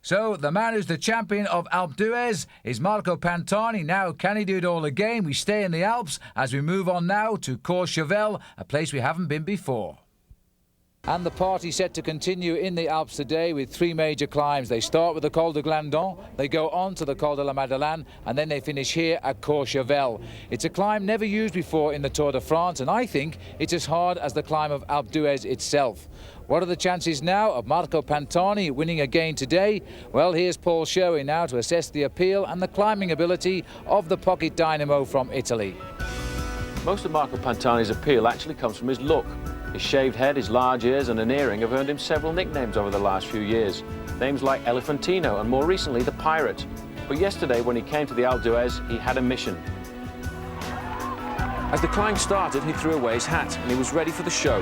So the man who's the champion of Alpe d'Huez is Marco Pantani. Now, can he do it all again? We stay in the Alps as we move on now to Courchevel, a place we haven't been before. And the party set to continue in the Alps today with three major climbs. They start with the Col de Glandon, they go on to the Col de la Madeleine, and then they finish here at Courchevel. It's a climb never used before in the Tour de France, and I think it's as hard as the climb of Alpe d'Huez itself. What are the chances now of Marco Pantani winning again today? Well, here's Paul Sherwin now to assess the appeal and the climbing ability of the pocket dynamo from Italy. Most of Marco Pantani's appeal actually comes from his look. His shaved head, his large ears and an earring have earned him several nicknames over the last few years. Names like Elefantino and more recently the Pirate. But yesterday when he came to the Alpe d'Huez, he had a mission. As the climb started, he threw away his hat and he was ready for the show.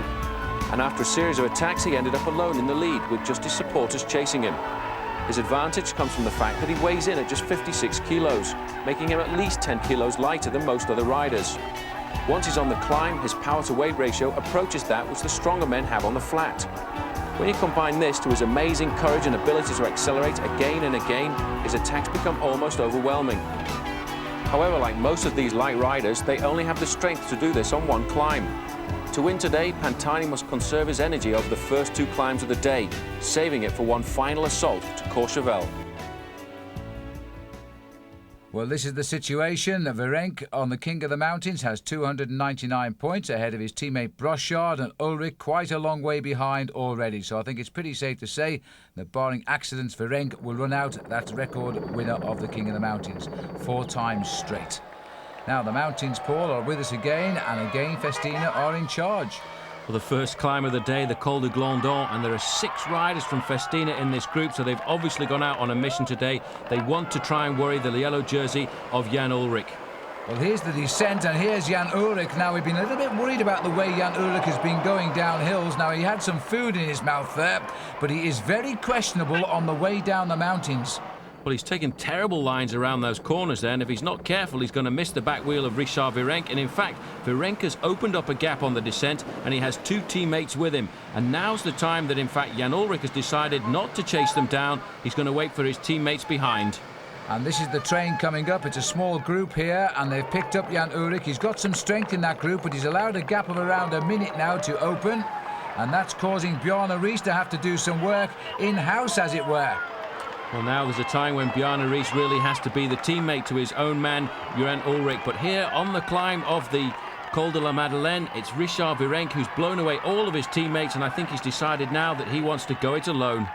And after a series of attacks, he ended up alone in the lead with just his supporters chasing him. His advantage comes from the fact that he weighs in at just 56 kilos, making him at least 10 kilos lighter than most other riders. Once he's on the climb, his power-to-weight ratio approaches that which the stronger men have on the flat. When you combine this to his amazing courage and ability to accelerate again and again, his attacks become almost overwhelming. However, like most of these light riders, they only have the strength to do this on one climb. To win today, Pantani must conserve his energy over the first two climbs of the day, saving it for one final assault to Courchevel. Well, this is the situation. Virenque on the King of the Mountains has 299 points ahead of his teammate Brochard, and Ullrich quite a long way behind already. So I think it's pretty safe to say that barring accidents, Virenque will run out that record winner of the King of the Mountains 4 times straight. Now the mountains, Paul, are with us again, and again Festina are in charge. For the first climb of the day, the Col de Glandon, and there are 6 riders from Festina in this group, so they've obviously gone out on a mission today. They want to try and worry the yellow jersey of Jan Ullrich. Well, here's the descent, and here's Jan Ullrich. Now, we've been a little bit worried about the way Jan Ullrich has been going down hills. Now, he had some food in his mouth there, but he is very questionable on the way down the mountains. Well, he's taken terrible lines around those corners there, and if he's not careful, he's going to miss the back wheel of Richard Virenque. And in fact, Virenque's opened up a gap on the descent, and he has 2 teammates with him. And now's the time that, in fact, Jan Ullrich has decided not to chase them down. He's going to wait for his teammates behind. And this is the train coming up. It's a small group here, and they've picked up Jan Ullrich. He's got some strength in that group, but he's allowed a gap of around a minute now to open. And that's causing Jan Ullrich to have to do some work in-house, as it were. Well, now there's a time when Jan Ullrich really has to be the teammate to his own man, Jan Ullrich. But here on the climb of the Col de la Madeleine, it's Richard Virenque who's blown away all of his teammates, and I think he's decided now that he wants to go it alone.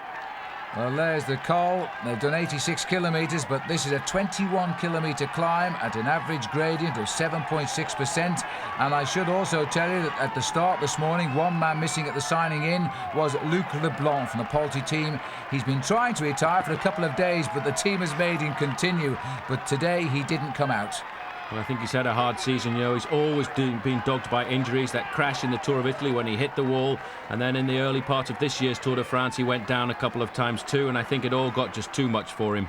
Well, there's the Col. They've done 86 kilometres, but this is a 21-kilometre climb at an average gradient of 7.6%. And I should also tell you that at the start this morning, one man missing at the signing in was Luc Leblanc from the Polti team. He's been trying to retire for a couple of days, but the team has made him continue. But today he didn't come out. Well, I think he's had a hard season, you know. He's always been dogged by injuries. That crash in the Tour of Italy when he hit the wall, and then in the early part of this year's Tour de France, he went down a couple of times too, and I think it all got just too much for him.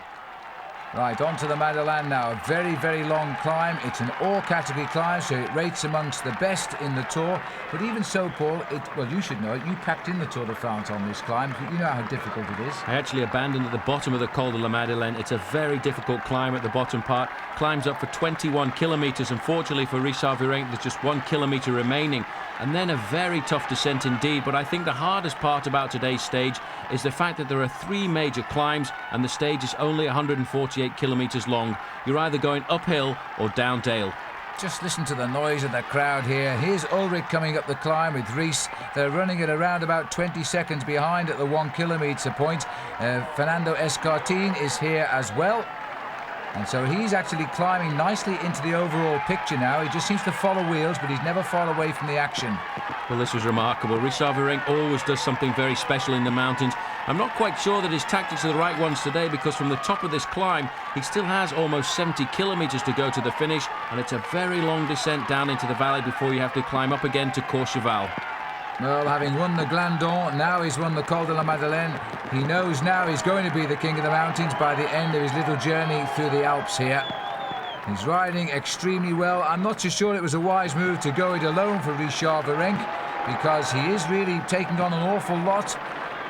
Right, on to the Madeleine now. A very, very long climb. It's an all-category climb, so it rates amongst the best in the Tour. But even so, Paul, well, you should know it. You packed in the Tour de France on this climb. You know how difficult it is. I actually abandoned at the bottom of the Col de la Madeleine. It's a very difficult climb at the bottom part. Climbs up for 21 kilometres. Unfortunately for Richard Virenque, there's just 1 kilometre remaining. And then a very tough descent indeed. But I think the hardest part about today's stage is the fact that there are 3 major climbs and the stage is only 148 kilometres long. You're either going uphill or down dale. Just listen to the noise of the crowd here. Here's Ullrich coming up the climb with Rees. They're running at around about 20 seconds behind at the 1 kilometre point. Fernando Escartin is here as well. And so he's actually climbing nicely into the overall picture now. He just seems to follow wheels, but he's never far away from the action. Well, this was remarkable. Richard Virenque always does something very special in the mountains. I'm not quite sure that his tactics are the right ones today, because from the top of this climb, he still has almost 70 kilometres to go to the finish, and it's a very long descent down into the valley before you have to climb up again to Courchevel. Well, having won the Glandon, now he's won the Col de la Madeleine. He knows now he's going to be the king of the mountains by the end of his little journey through the Alps here. He's riding extremely well. I'm not so sure it was a wise move to go it alone for Richard Virenque, because he is really taking on an awful lot.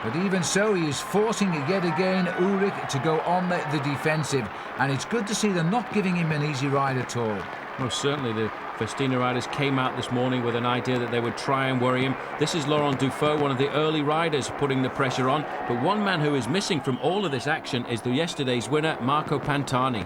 But even so, he is forcing yet again Ullrich to go on the defensive. And it's good to see them not giving him an easy ride at all. Most certainly, the Festina riders came out this morning with an idea that they would try and worry him. This is Laurent Dufaux, one of the early riders, putting the pressure on. But one man who is missing from all of this action is yesterday's winner, Marco Pantani.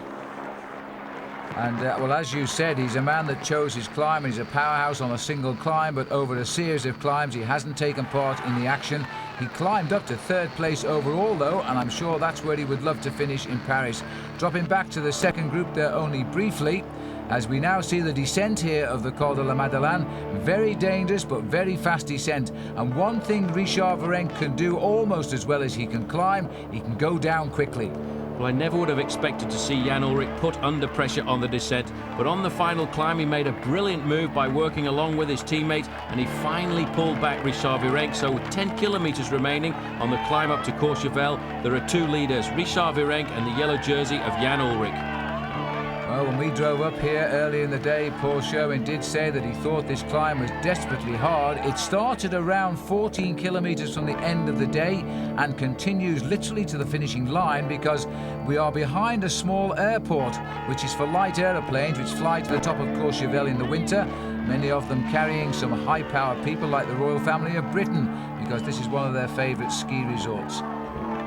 And, well, as you said, he's a man that chose his climb. He's a powerhouse on a single climb, but over a series of climbs, he hasn't taken part in the action. He climbed up to third place overall, though, and I'm sure that's where he would love to finish in Paris. Dropping back to the second group there only briefly, as we now see the descent here of the Col de la Madeleine. Very dangerous, but very fast descent. And one thing Richard Virenque can do almost as well as he can climb, he can go down quickly. Well, I never would have expected to see Jan Ullrich put under pressure on the descent, but on the final climb he made a brilliant move by working along with his teammate, and he finally pulled back Richard Virenque. So with 10 kilometres remaining on the climb up to Courchevel, there are two leaders, Richard Virenque and the yellow jersey of Jan Ullrich. Well, when we drove up here early in the day, Paul Sherwin did say that he thought this climb was desperately hard. It started around 14 kilometres from the end of the day and continues literally to the finishing line, because we are behind a small airport, which is for light aeroplanes which fly to the top of Courchevel in the winter, many of them carrying some high-powered people like the royal family of Britain, because this is one of their favourite ski resorts.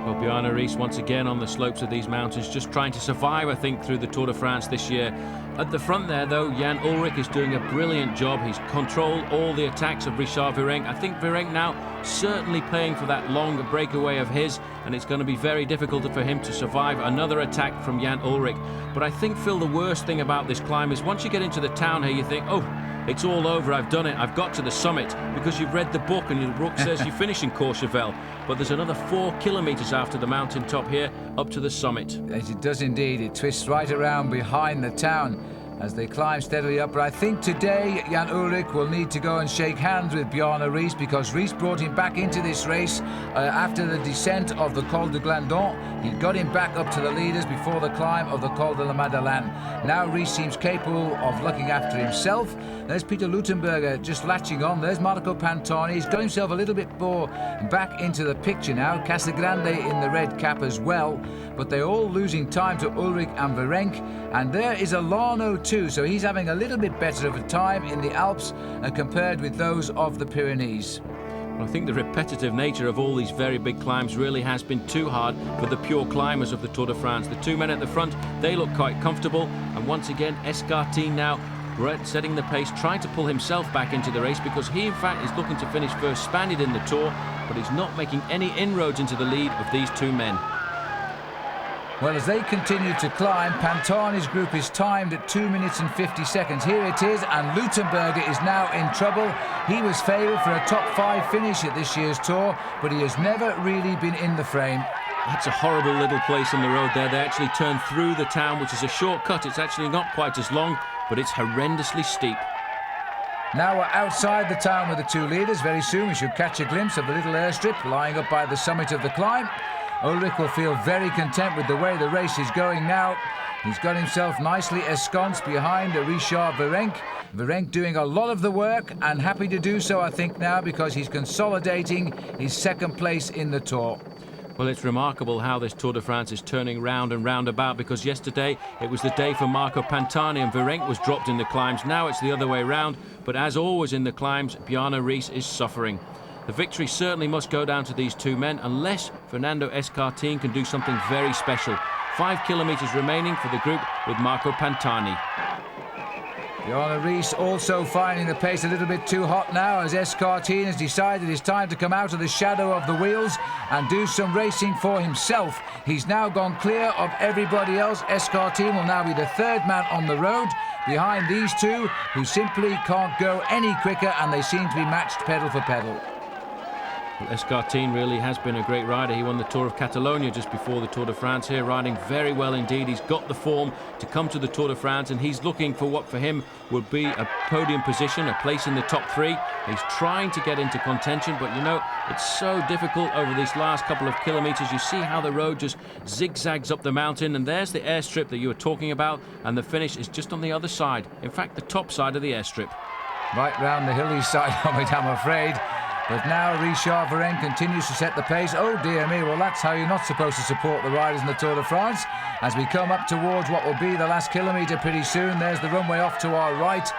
Well, Bjarne Riis once again on the slopes of these mountains, just trying to survive, I think, through the Tour de France this year. At the front there, though, Jan Ullrich is doing a brilliant job. He's controlled all the attacks of Richard Virenque. I think Virenque now certainly playing for that long breakaway of his, and it's going to be very difficult for him to survive another attack from Jan Ullrich. But I think, Phil, the worst thing about this climb is once you get into the town here, you think, oh, it's all over, I've done it, I've got to the summit, because you've read the book and the book says you finish in Courchevel. But there's another 4 kilometres after the mountaintop here up to the summit. As it does indeed, it twists right around behind the town as they climb steadily up. But I think today Jan Ullrich will need to go and shake hands with Bjarne Riis, because Riis brought him back into this race after the descent of the Col de Glandon. He got him back up to the leaders before the climb of the Col de la Madeleine. Now Riis seems capable of looking after himself. There's Peter Luttenberger just latching on. There's Marco Pantani. He's got himself a little bit more back into the picture now. Casagrande in the red cap as well. But they're all losing time to Ullrich and Virenque. And there is Alano too, so he's having a little bit better of a time in the Alps compared with those of the Pyrenees. Well, I think the repetitive nature of all these very big climbs really has been too hard for the pure climbers of the Tour de France. The two men at the front, they look quite comfortable, and once again Escartin now setting the pace, trying to pull himself back into the race, because he in fact is looking to finish first Spaniard in the Tour, but he's not making any inroads into the lead of these two men. Well, as they continue to climb, Pantani's group is timed at 2 minutes and 50 seconds. Here it is, and Luttenberger is now in trouble. He was favoured for a top 5 finish at this year's Tour, but he has never really been in the frame. That's a horrible little place on the road there. They actually turn through the town, which is a shortcut. It's actually not quite as long, but it's horrendously steep. Now we're outside the town with the two leaders. Very soon we should catch a glimpse of the little airstrip lying up by the summit of the climb. Ullrich will feel very content with the way the race is going now. He's got himself nicely ensconced behind Richard Virenque. Virenque doing a lot of the work, and happy to do so, I think, now, because he's consolidating his second place in the Tour. Well, it's remarkable how this Tour de France is turning round and round about, because yesterday it was the day for Marco Pantani and Virenque was dropped in the climbs. Now it's the other way round, but as always in the climbs, Bjarne Riis is suffering. The victory certainly must go down to these two men, unless Fernando Escartin can do something very special. 5 kilometres remaining for the group with Marco Pantani. Bjarne Riis also finding the pace a little bit too hot now, as Escartin has decided it's time to come out of the shadow of the wheels and do some racing for himself. He's now gone clear of everybody else. Escartin will now be the third man on the road, behind these two who simply can't go any quicker, and they seem to be matched pedal for pedal. Well, Escartin really has been a great rider. He won the Tour of Catalonia just before the Tour de France here, riding very well indeed. He's got the form to come to the Tour de France, and he's looking for what for him would be a podium position, a place in the top 3. He's trying to get into contention, but you know, it's so difficult over these last couple of kilometres. You see how the road just zigzags up the mountain, and there's the airstrip that you were talking about, and the finish is just on the other side. In fact, the top side of the airstrip. Right round the hilly side of it, I'm afraid. But now Richard Virenque continues to set the pace. Oh dear me, well that's how you're not supposed to support the riders in the Tour de France. As we come up towards what will be the last kilometre pretty soon, there's the runway off to our right.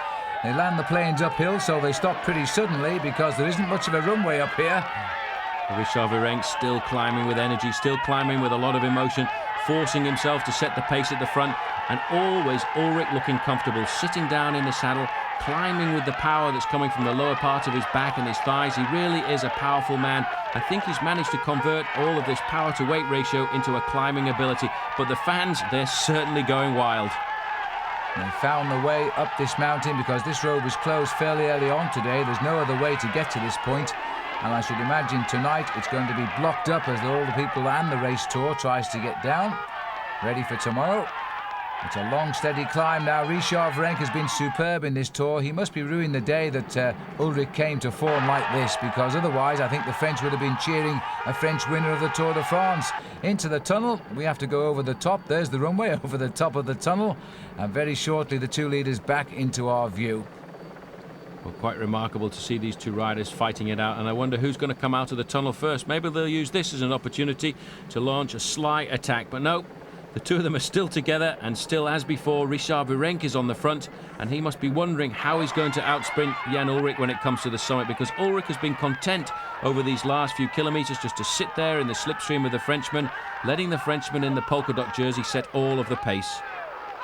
They land the planes uphill, so they stop pretty suddenly because there isn't much of a runway up here. Richard Virenque still climbing with energy, still climbing with a lot of emotion, forcing himself to set the pace at the front, and always Ullrich looking comfortable, sitting down in the saddle, climbing with the power that's coming from the lower part of his back and his thighs. He really is a powerful man. I think he's managed to convert all of this power to weight ratio into a climbing ability, but the fans, they're certainly going wild. They found the way up this mountain because this road was closed fairly early on today. There's no other way to get to this point. And I should imagine tonight it's going to be blocked up as all the people and the race tour tries to get down. Ready for tomorrow. It's a long, steady climb now. Richard Virenque has been superb in this tour. He must be ruining the day that Ullrich came to form like this, because otherwise I think the French would have been cheering a French winner of the Tour de France. Into the tunnel. We have to go over the top. There's the runway over the top of the tunnel. And very shortly the two leaders back into our view. Well, quite remarkable to see these two riders fighting it out, and I wonder who's going to come out of the tunnel first. Maybe they'll use this as an opportunity to launch a sly attack, but no, the two of them are still together, and still as before, Richard Virenque is on the front, and he must be wondering how he's going to outsprint Jan Ullrich when it comes to the summit, because Ullrich has been content over these last few kilometres just to sit there in the slipstream of the Frenchman, letting the Frenchman in the polka dot jersey set all of the pace.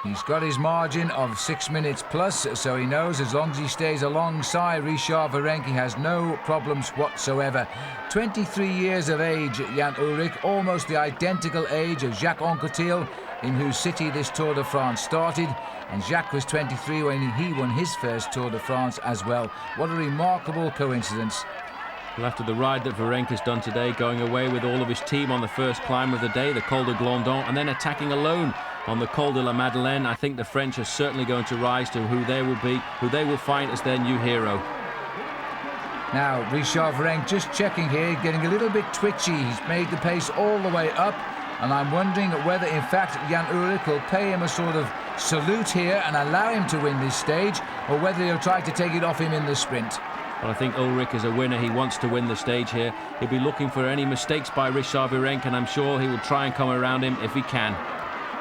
He's got his margin of 6 minutes plus, so he knows as long as he stays alongside Richard Virenque, he has no problems whatsoever. 23 years of age, Jan Ullrich, almost the identical age of Jacques Anquetil, in whose city this Tour de France started, and Jacques was 23 when he won his first Tour de France as well. What a remarkable coincidence. Well, after the ride that Virenque has done today, going away with all of his team on the first climb of the day, the Col de Glandon, and then attacking alone on the Col de la Madeleine, I think the French are certainly going to rise to who they will be, who they will find as their new hero. Now, Richard Virenque just checking here, getting a little bit twitchy. He's made the pace all the way up, and I'm wondering whether, in fact, Jan Ullrich will pay him a sort of salute here and allow him to win this stage, or whether he'll try to take it off him in the sprint. Well, I think Ullrich is a winner. He wants to win the stage here. He'll be looking for any mistakes by Richard Virenque, and I'm sure he will try and come around him if he can.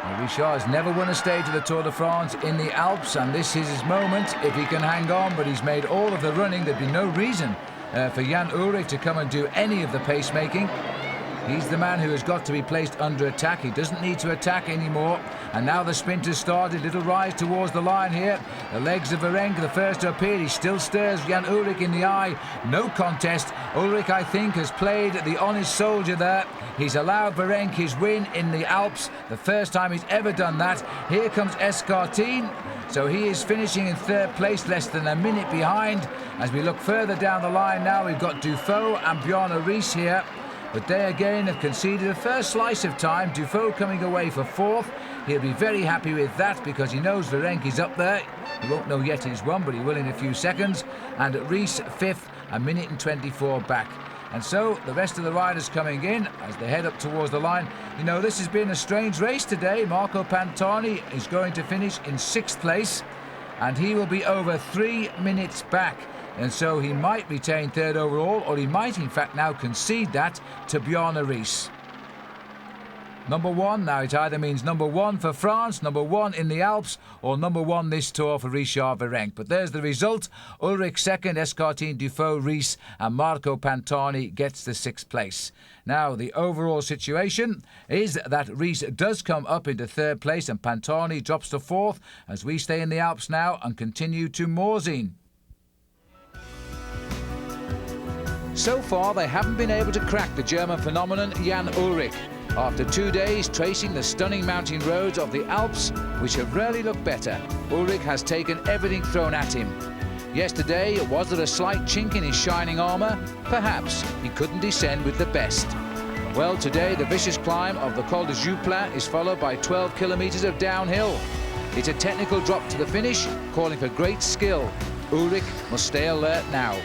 Well, Richard has never won a stage of the Tour de France in the Alps, and this is his moment if he can hang on, but he's made all of the running. There'd be no reason for Jan Ullrich to come and do any of the pacemaking. He's the man who has got to be placed under attack. He doesn't need to attack anymore. And now the sprint has started. Little rise towards the line here. The legs of Virenque, the first to appear. He still stares Jan Ullrich in the eye. No contest. Ullrich, I think, has played the honest soldier there. He's allowed Virenque his win in the Alps. The first time he's ever done that. Here comes Escartine. So he is finishing in third place, less than a minute behind. As we look further down the line now, we've got Dufault and Bjarne Riis here. But they again have conceded a first slice of time. Dufault coming away for fourth. He'll be very happy with that because he knows Virenque's up there. He won't know yet he's won, but he will in a few seconds. And Riis fifth, a minute and 24 back. And so the rest of the riders coming in as they head up towards the line. You know, this has been a strange race today. Marco Pantani is going to finish in sixth place, and he will be over 3 minutes back. And so he might retain third overall, or he might in fact now concede that to Bjarne Riis. Number one, now it either means number one for France, number one in the Alps, or number one this tour for Richard Virenque. But there's the result. Ullrich second, Escartine, Dufault, Riis, and Marco Pantani gets the sixth place. Now, the overall situation is that Riis does come up into third place and Pantani drops to fourth as we stay in the Alps now and continue to Morzine. So far, they haven't been able to crack the German phenomenon Jan Ullrich. After 2 days tracing the stunning mountain roads of the Alps, which have rarely looked better, Ullrich has taken everything thrown at him. Yesterday, was there a slight chink in his shining armour? Perhaps. He couldn't descend with the best. Well, today, the vicious climb of the Col de Jouplan is followed by 12 kilometres of downhill. It's a technical drop to the finish, calling for great skill. Ullrich must stay alert now.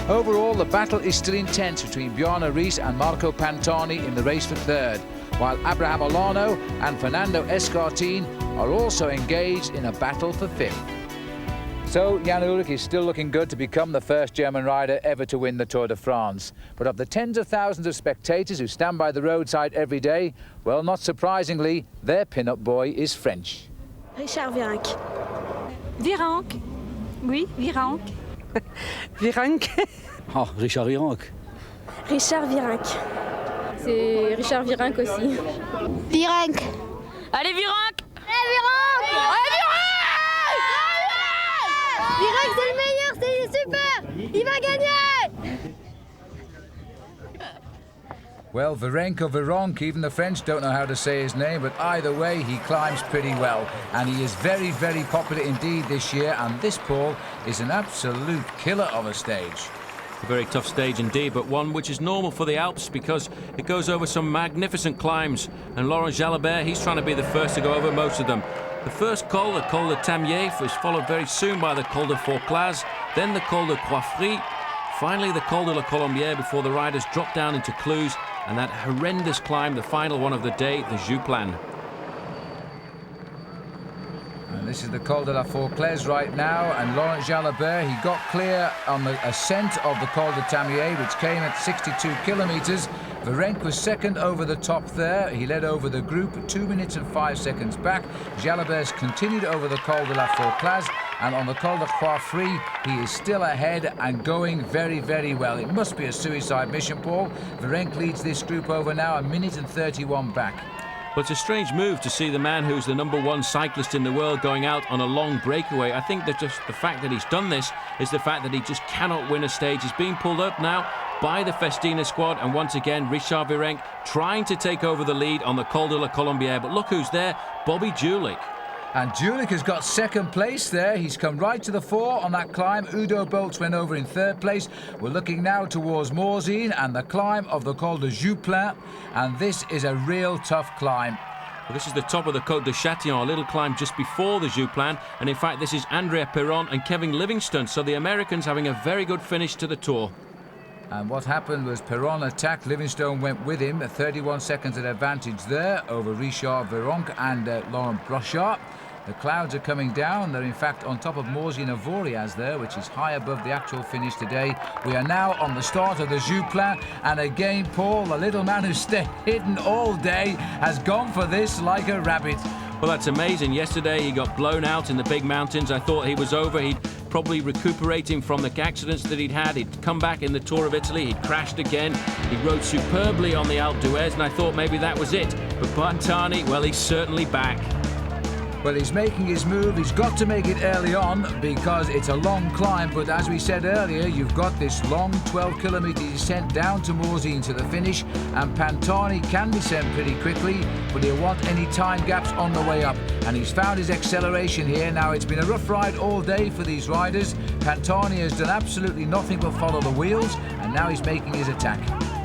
Overall, the battle is still intense between Bjarne Riis and Marco Pantani in the race for third, while Abraham Olano and Fernando Escartine are also engaged in a battle for fifth. So Jan Ullrich is still looking good to become the first German rider ever to win the Tour de France. But of the tens of thousands of spectators who stand by the roadside every day, well, not surprisingly, their pin-up boy is French. Richard Virenque. Virenque. Oui, Virenque. Virenque. Oh, Richard Virenque. Richard Virenque. C'est Richard Virenque aussi. Virenque. Allez, Virenque! Allez, Virenque! Allez, Virenque! Virenque, c'est le meilleur, c'est super! Il va gagner! Well, Virenque or Virenque, even the French don't know how to say his name, but either way, he climbs pretty well. And he is very, very popular indeed this year, and this, Paul, is an absolute killer of a stage. A very tough stage indeed, but one which is normal for the Alps because it goes over some magnificent climbs. And Laurent Jalabert, he's trying to be the first to go over most of them. The first col, the Col de Tamier, is followed very soon by the Col de Forclaz, then the Col de Croix-Frie, finally the Col de la Colombière before the riders drop down into Cluse, and that horrendous climb, the final one of the day, the Jouplan. And this is the Col de la Forclaz right now, and Laurent Jalabert, he got clear on the ascent of the Col de Tamier, which came at 62 kilometres. Virenque was second over the top there. He led over the group 2 minutes and 5 seconds back. Jalabert continued over the Col de la Forclaz, and on the Col de Croix-Frie, he is still ahead and going very, very well. It must be a suicide mission, Paul. Virenque leads this group over now, 1 minute and 31 back. Well, it's a strange move to see the man who's the #1 cyclist in the world going out on a long breakaway. I think that just the fact that he's done this is the fact that he just cannot win a stage. He's being pulled up now by the Festina squad, and once again, Richard Virenque trying to take over the lead on the Col de la Colombière. But look who's there, Bobby Julich. And Julich has got second place there. He's come right to the fore on that climb. Udo Boltz went over in third place. We're looking now towards Morzine and the climb of the Col de Jouplan. And this is a real tough climb. Well, this is the top of the Côte de Châtillon, a little climb just before the Jouplan. And in fact, this is Andrea Perron and Kevin Livingston. So the Americans having a very good finish to the Tour. And what happened was Perron attacked, Livingstone went with him, 31 seconds at advantage there over Richard Virenque and Laurent Brochard. The clouds are coming down. They're in fact on top of Morzine and Voriaz there, which is high above the actual finish today. We are now on the start of the Jouplan, and again, Paul, the little man who's stayed hidden all day, has gone for this like a rabbit. Well, that's amazing. Yesterday he got blown out in the big mountains. I thought he was over. He'd probably recuperating from the accidents that he'd had. He'd come back in the Tour of Italy. He'd crashed again. He rode superbly on the Alpe d'Huez, and I thought maybe that was it. But Pantani, well, he's certainly back. Well, he's making his move. He's got to make it early on because it's a long climb. But as we said earlier, you've got this long 12-kilometre descent down to Morzine to the finish. And Pantani can descend pretty quickly, but he'll want any time gaps on the way up. And he's found his acceleration here. Now, it's been a rough ride all day for these riders. Pantani has done absolutely nothing but follow the wheels, and now he's making his attack.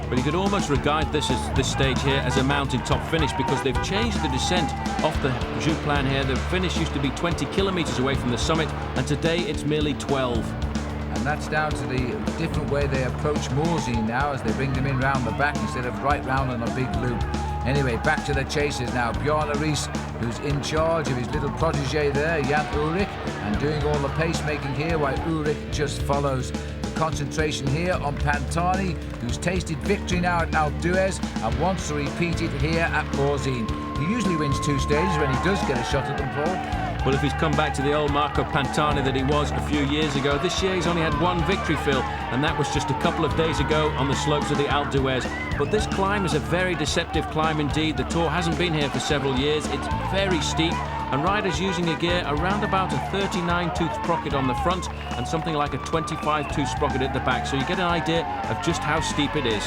But you could almost regard this stage here as a mountaintop finish because they've changed the descent off the Jouplan here. The finish used to be 20 kilometres away from the summit, and today it's merely 12. And that's down to the different way they approach Morzine now as they bring them in round the back instead of right round on a big loop. Anyway, back to the chasers now. Bjarne Riis, who's in charge of his little protege there, Jan Ullrich, and doing all the pacemaking here while Ullrich just follows. Concentration here on Pantani, who's tasted victory now at Alpe d'Huez and wants to repeat it here at Morzine. He usually wins 2 stages when he does get a shot at them, Paul. Well, if he's come back to the old Marco Pantani that he was a few years ago, this year he's only had 1 victory, Phil, and that was just a couple of days ago on the slopes of the Alpe d'Huez. But this climb is a very deceptive climb indeed. The Tour hasn't been here for several years. It's very steep, and riders using a gear around about a 39-tooth sprocket on the front and something like a 25-tooth sprocket at the back, so you get an idea of just how steep it is.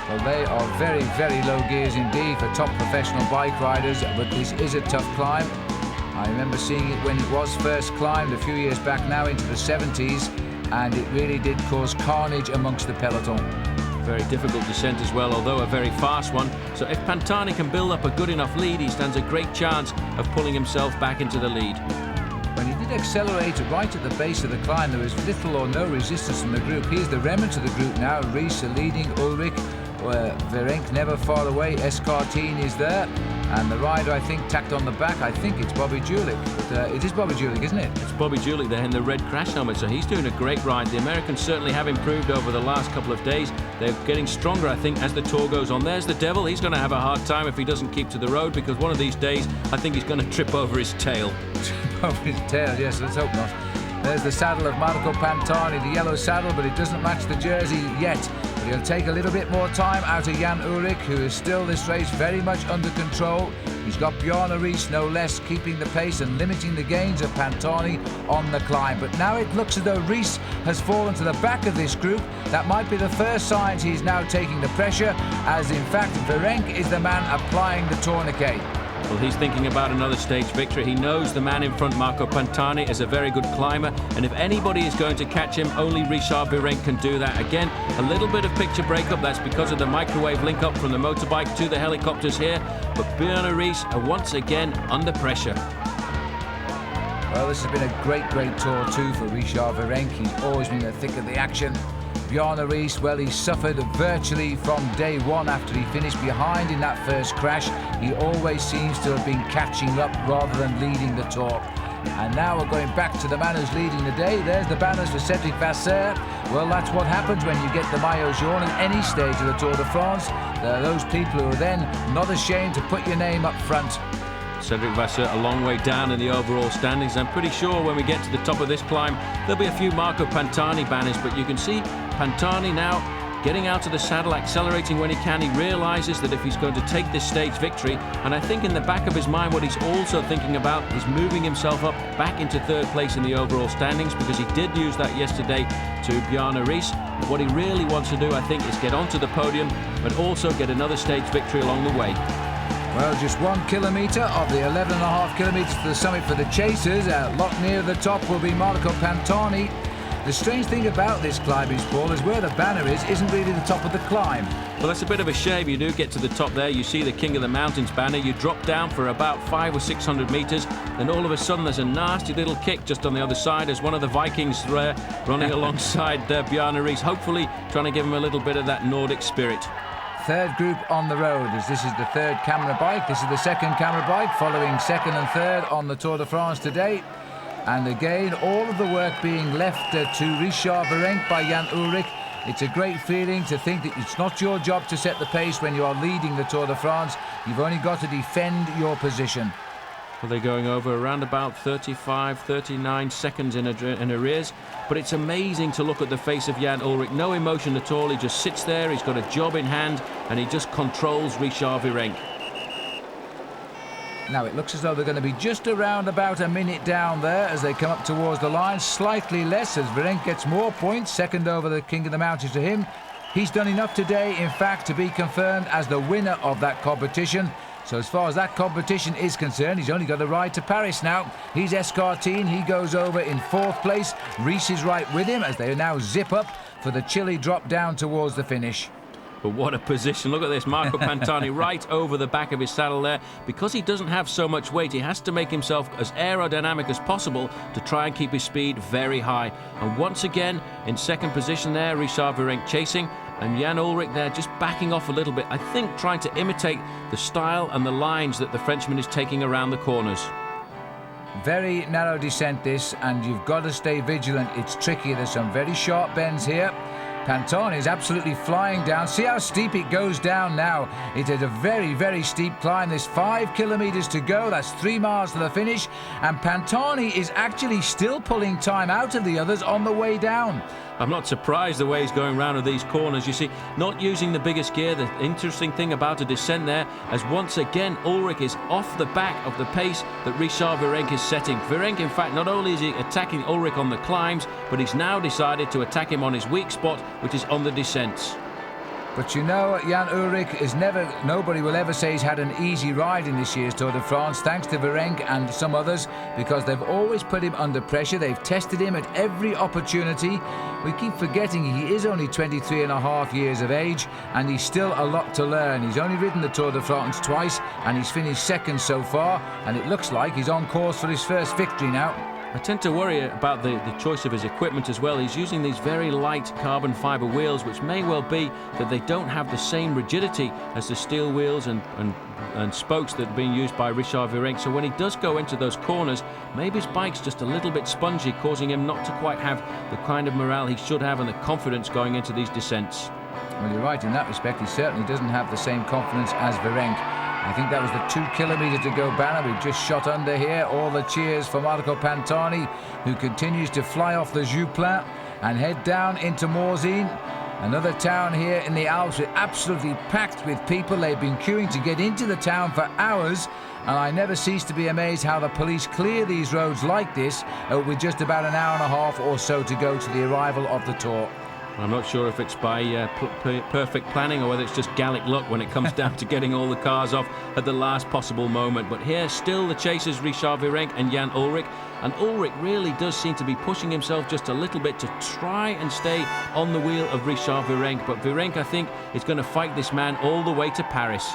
Well, they are very, very low gears indeed for top professional bike riders, but this is a tough climb. I remember seeing it when it was first climbed a few years back now into the 70s, and it really did cause carnage amongst the peloton. Very difficult descent as well, although a very fast one. So if Pantani can build up a good enough lead, he stands a great chance of pulling himself back into the lead. When he did accelerate right at the base of the climb, there was little or no resistance from the group. Here's the remnants of the group now. Riis leading, Ullrich, Virenque never far away, Escartine is there. And the rider, I think, tacked on the back, I think it's Bobby Julich. But it is Bobby Julich, isn't it? It's Bobby Julich there in the red crash helmet, so he's doing a great ride. The Americans certainly have improved over the last couple of days. They're getting stronger, I think, as the tour goes on. There's the Devil. He's going to have a hard time if he doesn't keep to the road, because one of these days, I think he's going to trip over his tail. Trip over his tail, yes, let's hope not. There's the saddle of Marco Pantani, the yellow saddle, but it doesn't match the jersey yet. But he'll take a little bit more time out of Jan Ullrich, who is still this race very much under control. He's got Jan Ullrich, no less, keeping the pace and limiting the gains of Pantani on the climb. But now it looks as though Rees has fallen to the back of this group. That might be the first sign he's now taking the pressure, as in fact Virenque is the man applying the tourniquet. Well, he's thinking about another stage victory. He knows the man in front, Marco Pantani, is a very good climber, and if anybody is going to catch him, only Richard Virenque can do that. Again, a little bit of picture breakup. That's because of the microwave link-up from the motorbike to the helicopters here, but Bjarne Riis are once again under pressure. Well, this has been a great tour too for Richard Virenque. He's always been in the thick of the action. Bjarne Riis, well, he suffered virtually from day one after he finished behind in that first crash. He always seems to have been catching up rather than leading the tour. And now we're going back to the man who's leading the day. There's the banners for Cedric Vasseur. Well, that's what happens when you get the maillot jaune at any stage of the Tour de France. There are those people who are then not ashamed to put your name up front. Cedric Vasseur a long way down in the overall standings. I'm pretty sure when we get to the top of this climb, there'll be a few Marco Pantani banners, but you can see Pantani now getting out of the saddle, accelerating when he can. He realises that if he's going to take this stage victory, and I think in the back of his mind what he's also thinking about is moving himself up back into third place in the overall standings, because he did use that yesterday to Bjarne Riis. What he really wants to do, I think, is get onto the podium, but also get another stage victory along the way. Well, just 1 kilometre of the 11.5 kilometres to the summit for the chasers. A lot nearer the top will be Marco Pantani. The strange thing about this climb is, Paul, is where the banner isn't really the top of the climb. Well, that's a bit of a shame. You do get to the top there, you see the King of the Mountains banner, you drop down for about 500 or 600 metres, then all of a sudden there's a nasty little kick just on the other side as one of the Vikings there running alongside Bjarne Riis, hopefully trying to give him a little bit of that Nordic spirit. Third group on the road, as this is the third camera bike. This is the second camera bike, following second and third on the Tour de France today. And again, all of the work being left to Richard Virenque by Jan Ullrich. It's a great feeling to think that it's not your job to set the pace when you are leading the Tour de France. You've only got to defend your position. Well, they're going over around about 35, 39 seconds in arrears. But it's amazing to look at the face of Jan Ullrich. No emotion at all. He just sits there. He's got a job in hand, and he just controls Richard Virenque. Now it looks as though they're going to be just around about a minute down there as they come up towards the line. Slightly less as Virenque gets more points. Second over the King of the Mountains to him. He's done enough today, in fact, to be confirmed as the winner of that competition. So as far as that competition is concerned, he's only got a ride to Paris now. He's Escartine. He goes over in fourth place. Riis is right with him as they now zip up for the chilly drop down towards the finish. But what a position. Look at this, Marco Pantani right over the back of his saddle there. Because he doesn't have so much weight, he has to make himself as aerodynamic as possible to try and keep his speed very high. And once again, in second position there, Richard Virenque chasing, and Jan Ullrich there just backing off a little bit, I think trying to imitate the style and the lines that the Frenchman is taking around the corners. Very narrow descent this, and you've got to stay vigilant. It's tricky. There's some very sharp bends here. Pantani is absolutely flying down. See how steep it goes down now. It is a very steep climb. There's 5 kilometres to go. That's 3 miles to the finish. And Pantani is actually still pulling time out of the others on the way down. I'm not surprised the way he's going round with these corners. You see, not using the biggest gear. The interesting thing about a descent there, as once again Ullrich is off the back of the pace that Richard Virenque is setting. Virenque, in fact, not only is he attacking Ullrich on the climbs, but he's now decided to attack him on his weak spot, which is on the descents. But you know, Jan Ullrich is nobody will ever say he's had an easy ride in this year's Tour de France, thanks to Virenque and some others, because they've always put him under pressure. They've tested him at every opportunity. We keep forgetting he is only 23 and a half years of age, and he's still a lot to learn. He's only ridden the Tour de France twice, and he's finished second so far, and it looks like he's on course for his first victory now. I tend to worry about the choice of his equipment as well. He's using these very light carbon fibre wheels, which may well be that they don't have the same rigidity as the steel wheels and and spokes that are being used by Richard Virenque. So when he does go into those corners, maybe his bike's just a little bit spongy, causing him not to quite have the kind of morale he should have and the confidence going into these descents. Well, you're right in that respect. He certainly doesn't have the same confidence as Virenque. I think that was the 2 kilometre to go banner. We've just shot under here. All the cheers for Marco Pantani, who continues to fly off the Juplin and head down into Morzine. Another town here in the Alps, absolutely packed with people. They've been queuing to get into the town for hours, and I never cease to be amazed how the police clear these roads like this with just about an hour and a half or so to go to the arrival of the Tour. I'm not sure if it's by perfect planning or whether it's just Gallic luck when it comes down to getting all the cars off at the last possible moment. But here still the chasers, Richard Virenque and Jan Ullrich. And Ullrich really does seem to be pushing himself just a little bit to try and stay on the wheel of Richard Virenque. But Virenque, I think, is going to fight this man all the way to Paris.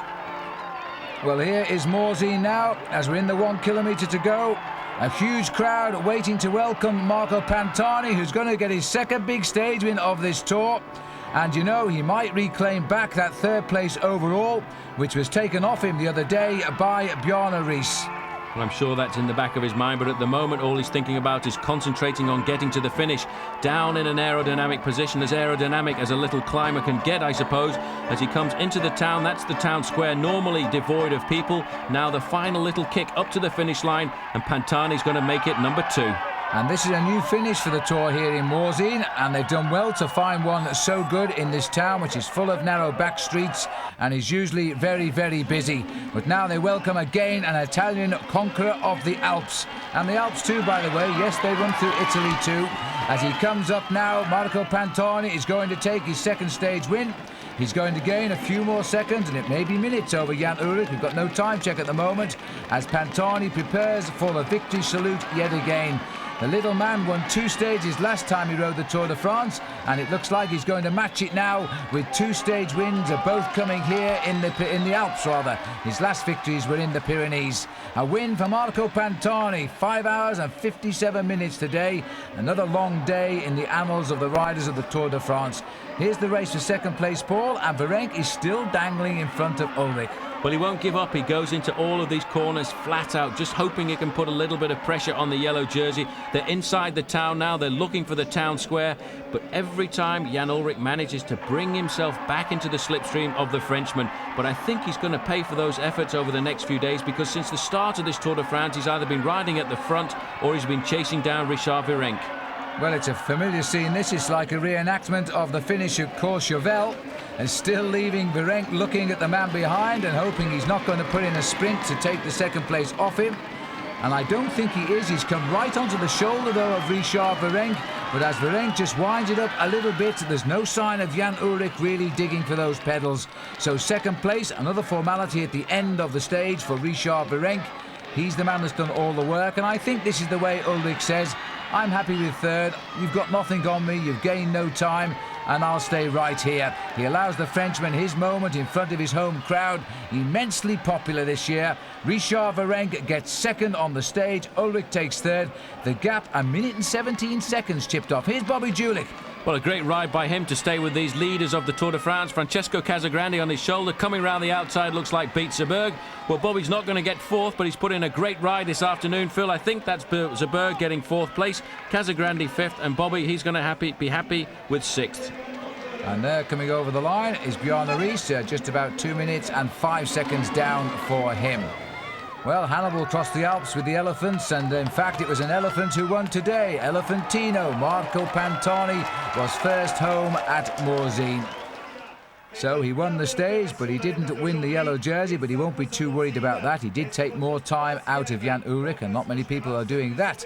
Well, here is Morzine now, as we're in the 1 kilometre to go. A huge crowd waiting to welcome Marco Pantani, who's going to get his second big stage win of this Tour. And you know, he might reclaim back that 3rd place overall, which was taken off him the other day by Jan Ullrich. Well, I'm sure that's in the back of his mind, but at the moment all he's thinking about is concentrating on getting to the finish, down in an aerodynamic position, as aerodynamic as a little climber can get, I suppose, as he comes into the town. That's the town square, normally devoid of people. Now the final little kick up to the finish line, and Pantani's going to make it number 2. And this is a new finish for the Tour here in Morzine, and they've done well to find one so good in this town, which is full of narrow back streets and is usually very, very busy. But now they welcome again an Italian conqueror of the Alps. And the Alps too, by the way, yes, they run through Italy too. As he comes up now, Marco Pantani is going to take his 2nd stage win. He's going to gain a few more seconds, and it may be minutes over Jan Ullrich. We've got no time check at the moment, as Pantani prepares for the victory salute yet again. The little man won 2 stages last time he rode the Tour de France, and it looks like he's going to match it now with 2 stage wins, both coming here in the Alps rather. His last victories were in the Pyrenees. A win for Marco Pantani, 5 hours and 57 minutes today. Another long day in the annals of the riders of the Tour de France. Here's the race for 2nd place, Paul, and Virenque is still dangling in front of Ullrich. Well, he won't give up. He goes into all of these corners flat out, just hoping he can put a little bit of pressure on the yellow jersey. They're inside the town now. They're looking for the town square. But every time Jan Ullrich manages to bring himself back into the slipstream of the Frenchman. But I think he's going to pay for those efforts over the next few days, because since the start of this Tour de France, he's either been riding at the front or he's been chasing down Richard Virenque. Well, it's a familiar scene. This is like a reenactment of the finish at Courchevel, and still leaving Virenque looking at the man behind and hoping he's not going to put in a sprint to take the 2nd place off him. And I don't think he is. He's come right onto the shoulder, though, of Richard Virenque. But as Virenque just winds it up a little bit, there's no sign of Jan Ullrich really digging for those pedals. So 2nd place, another formality at the end of the stage for Richard Virenque. He's the man that's done all the work, and I think this is the way Ullrich says, I'm happy with 3rd, you've got nothing on me, you've gained no time, and I'll stay right here. He allows the Frenchman his moment in front of his home crowd. Immensely popular this year. Richard Virenque gets 2nd on the stage, Ullrich takes 3rd. The gap, 1 minute and 17 seconds chipped off. Here's Bobby Julich. Well, a great ride by him to stay with these leaders of the Tour de France. Francesco Casagrande on his shoulder, coming round the outside, looks like beat Zeberg. Well, Bobby's not going to get 4th, but he's put in a great ride this afternoon. Phil, I think that's Zeberg getting 4th place, Casagrande 5th, and Bobby, he's going to be happy with 6th. And there, coming over the line, is Jan Ullrich, just about 2 minutes and 5 seconds down for him. Well, Hannibal crossed the Alps with the elephants, and in fact it was an elephant who won today. Elephantino. Marco Pantani was first home at Morzine. So he won the stage, but he didn't win the yellow jersey, but he won't be too worried about that. He did take more time out of Jan Ullrich, and not many people are doing that.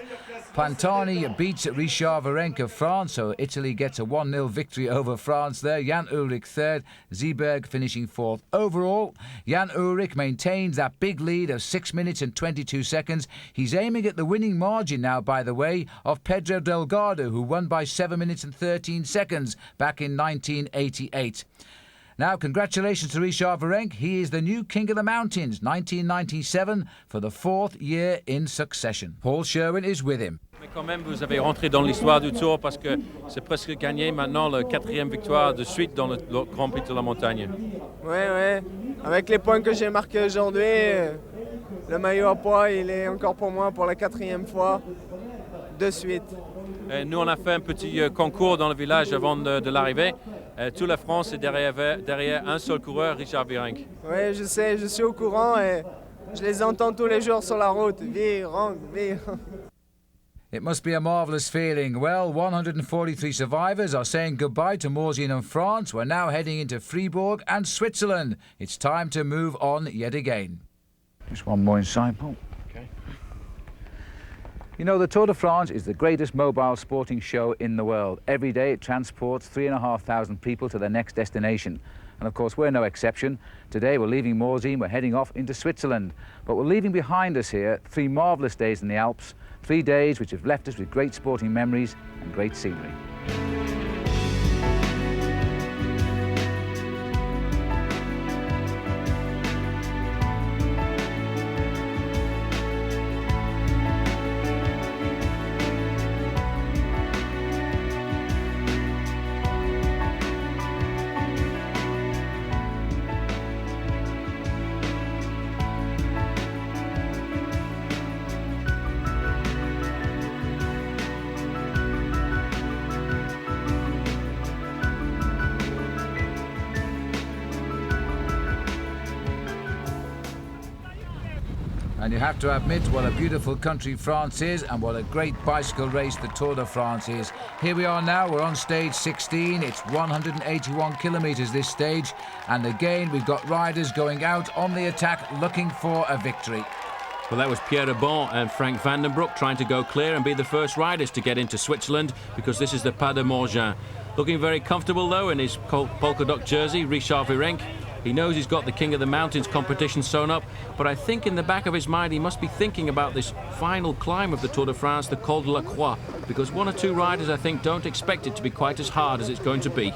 Pantani beats Richard Virenque of France, so Italy gets a 1-0 victory over France there. Jan Ullrich 3rd, Zeberg finishing 4th. Overall, Jan Ullrich maintains that big lead of 6 minutes and 22 seconds. He's aiming at the winning margin now, by the way, of Pedro Delgado, who won by 7 minutes and 13 seconds back in 1988. Now, congratulations to Richard Virenque. He is the new King of the Mountains, 1997, for the 4th year in succession. Paul Sherwin is with him. Mais quand même, vous avez rentré dans l'histoire du Tour parce que c'est presque gagné maintenant, la 4e victoire de suite dans le Grand Prix de la Montagne. Oui. Avec les points que j'ai marqués aujourd'hui, le maillot à poids, il est encore pour moi pour la 4e fois de suite. Et nous, on a fait un petit concours dans le village avant de l'arrivée. Toute la France est derrière un seul coureur, Richard Virenque. Oui, je sais, je suis au courant et je les entends tous les jours sur la route. Virenque. It must be a marvellous feeling. Well, 143 survivors are saying goodbye to Morzine and France. We're now heading into Fribourg and Switzerland. It's time to move on yet again. Just one more inside, Paul. Okay. You know, the Tour de France is the greatest mobile sporting show in the world. Every day it transports 3,500 people to their next destination. And of course, we're no exception. Today we're leaving Morzine, we're heading off into Switzerland. But we're leaving behind us here 3 marvellous days in the Alps. 3 days which have left us with great sporting memories and great scenery. And you have to admit what a beautiful country France is and what a great bicycle race the Tour de France is. Here we are now, we're on stage 16. It's 181 kilometres this stage. And again, we've got riders going out on the attack looking for a victory. Well, that was Pierre Bon and Frank van den Broek trying to go clear and be the first riders to get into Switzerland because this is the Pas de Morgin. Looking very comfortable, though, in his polka dot jersey, Richard Virenque. He knows he's got the King of the Mountains competition sewn up, but I think in the back of his mind he must be thinking about this final climb of the Tour de France, the Col de la Croix, because 1 or 2 riders, I think, don't expect it to be quite as hard as it's going to be.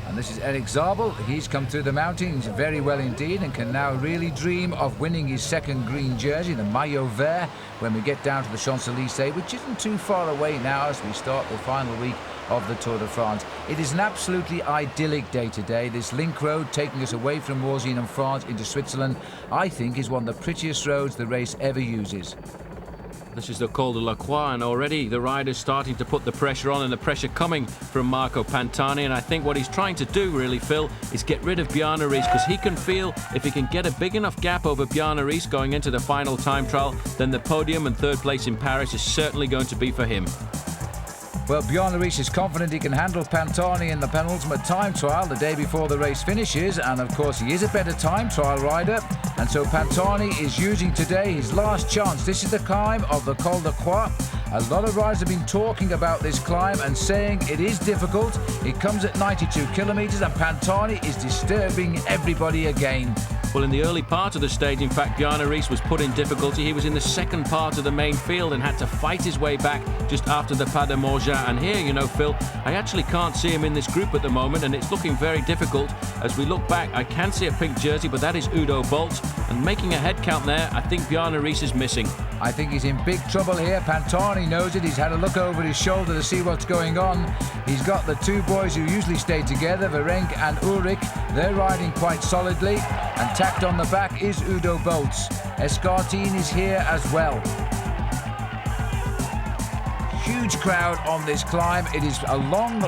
And this is Eric Zabel. He's come through the mountains very well indeed and can now really dream of winning his 2nd green jersey, the Maillot Vert, when we get down to the Champs-Élysées, which isn't too far away now as we start the final week of the Tour de France. It is an absolutely idyllic day today. This link road taking us away from Morzine and France into Switzerland, I think, is one of the prettiest roads the race ever uses. This is the Col de la Croix, and already the rider's starting to put the pressure on, and the pressure coming from Marco Pantani. And I think what he's trying to do, really, Phil, is get rid of Jan Ullrich, because he can feel if he can get a big enough gap over Jan Ullrich going into the final time trial, then the podium and 3rd place in Paris is certainly going to be for him. Well, Jan Ullrich is confident he can handle Pantani in the penultimate time trial the day before the race finishes, and of course he is a better time trial rider, and so Pantani is using today his last chance. This is the climb of the Col de Croix. A lot of riders have been talking about this climb and saying it is difficult. It comes at 92 kilometres and Pantani is disturbing everybody again. Well, in the early part of the stage, in fact, Jan Ullrich was put in difficulty. He was in the 2nd part of the main field and had to fight his way back just after the Pas de Morgin. And here, you know, Phil, I actually can't see him in this group at the moment, and it's looking very difficult. As we look back, I can see a pink jersey, but that is Udo Bolt. And making a head count there, I think Jan Ullrich is missing. I think he's in big trouble here. Pantani knows it. He's had a look over his shoulder to see what's going on. He's got the 2 boys who usually stay together, Virenque and Ullrich. They're riding quite solidly. And tacked on the back is Udo Bolts. Escartine is here as well. Huge crowd on this climb. It is a long,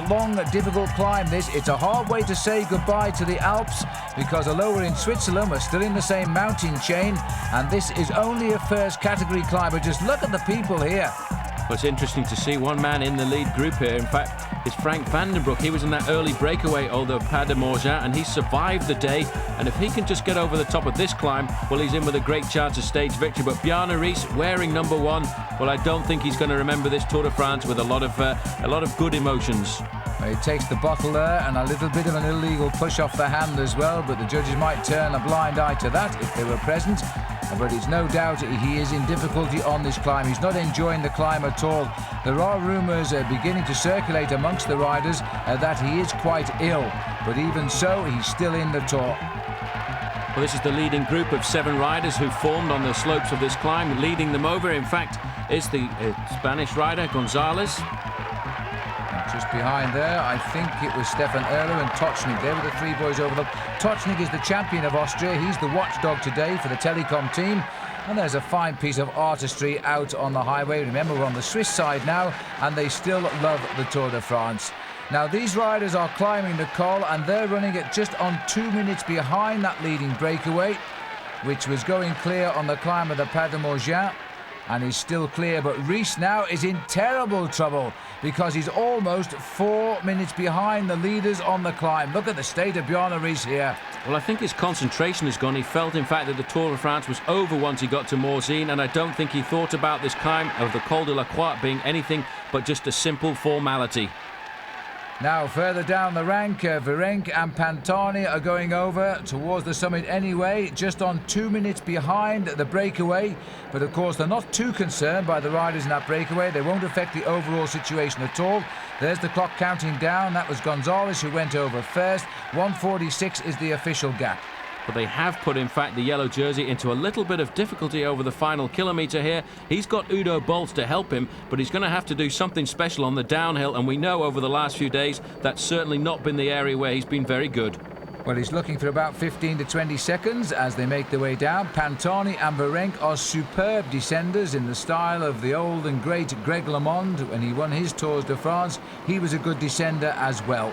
difficult climb, this. It's a hard way to say goodbye to the Alps because although we're in Switzerland, we're still in the same mountain chain, and this is only a 1st category climb. But just look at the people here. Well, it's interesting to see one man in the lead group here. In fact, it's Frank van den Broek. He was in that early breakaway of the Pas de Morgin, and he survived the day. And if he can just get over the top of this climb, well, he's in with a great chance of stage victory. But Jan Ullrich, wearing number 1, well, I don't think he's going to remember this Tour de France with a lot of good emotions. He takes the bottle there and a little bit of an illegal push off the hand as well, but the judges might turn a blind eye to that if they were present. but it's no doubt he is in difficulty on this climb. He's not enjoying the climb at all. There are rumours beginning to circulate amongst the riders that he is quite ill, but even so, he's still in the Tour. Well, this is the leading group of 7 riders who formed on the slopes of this climb. Leading them over, in fact, is the Spanish rider, Gonzalez. And just behind there, I think it was Stefan Erler and Tocznik. They were the 3 boys over them. Tocznik is the champion of Austria. He's the watchdog today for the Telecom team. And there's a fine piece of artistry out on the highway. Remember, we're on the Swiss side now, and they still love the Tour de France. Now, these riders are climbing the col, and they're running it just on 2 minutes behind that leading breakaway, which was going clear on the climb of the Pas de Morgin, and is still clear. But Rhys now is in terrible trouble because he's almost 4 minutes behind the leaders on the climb. Look at the state of Bjarne Rhys here. Well, I think his concentration has gone. He felt, in fact, that the Tour de France was over once he got to Morzine, and I don't think he thought about this climb of the Col de la Croix being anything but just a simple formality. Now, further down the rank, Virenque and Pantani are going over towards the summit anyway, just on 2 minutes behind the breakaway. But of course, they're not too concerned by the riders in that breakaway. They won't affect the overall situation at all. There's the clock counting down. That was Gonzalez who went over first. 1:46 is the official gap. But they have put, in fact, the yellow jersey into a little bit of difficulty over the final kilometre here. He's got Udo Bolt to help him, but he's going to have to do something special on the downhill, and we know over the last few days that's certainly not been the area where he's been very good. Well, he's looking for about 15 to 20 seconds as they make their way down. Pantani and Virenque are superb descenders in the style of the old and great Greg LeMond. When he won his Tours de France, he was a good descender as well.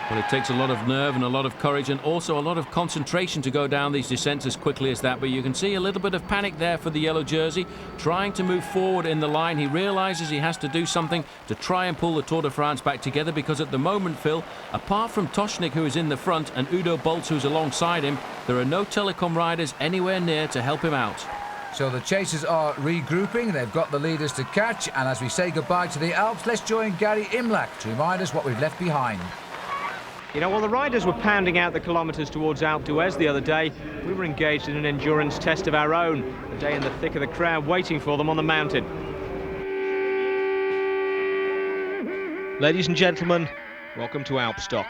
Well, it takes a lot of nerve and a lot of courage and also a lot of concentration to go down these descents as quickly as that. But you can see a little bit of panic there for the yellow jersey, trying to move forward in the line. He realises he has to do something to try and pull the Tour de France back together, because at the moment, Phil, apart from Tocznik, who is in the front, and Udo Bolt, who's alongside him, there are no Telecom riders anywhere near to help him out. So the chasers are regrouping. They've got the leaders to catch. And as we say goodbye to the Alps, let's join Gary Imlach to remind us what we've left behind. You know, while the riders were pounding out the kilometres towards Alpe d'Huez the other day, we were engaged in an endurance test of our own, a day in the thick of the crowd waiting for them on the mountain. Ladies and gentlemen, welcome to Alpstock.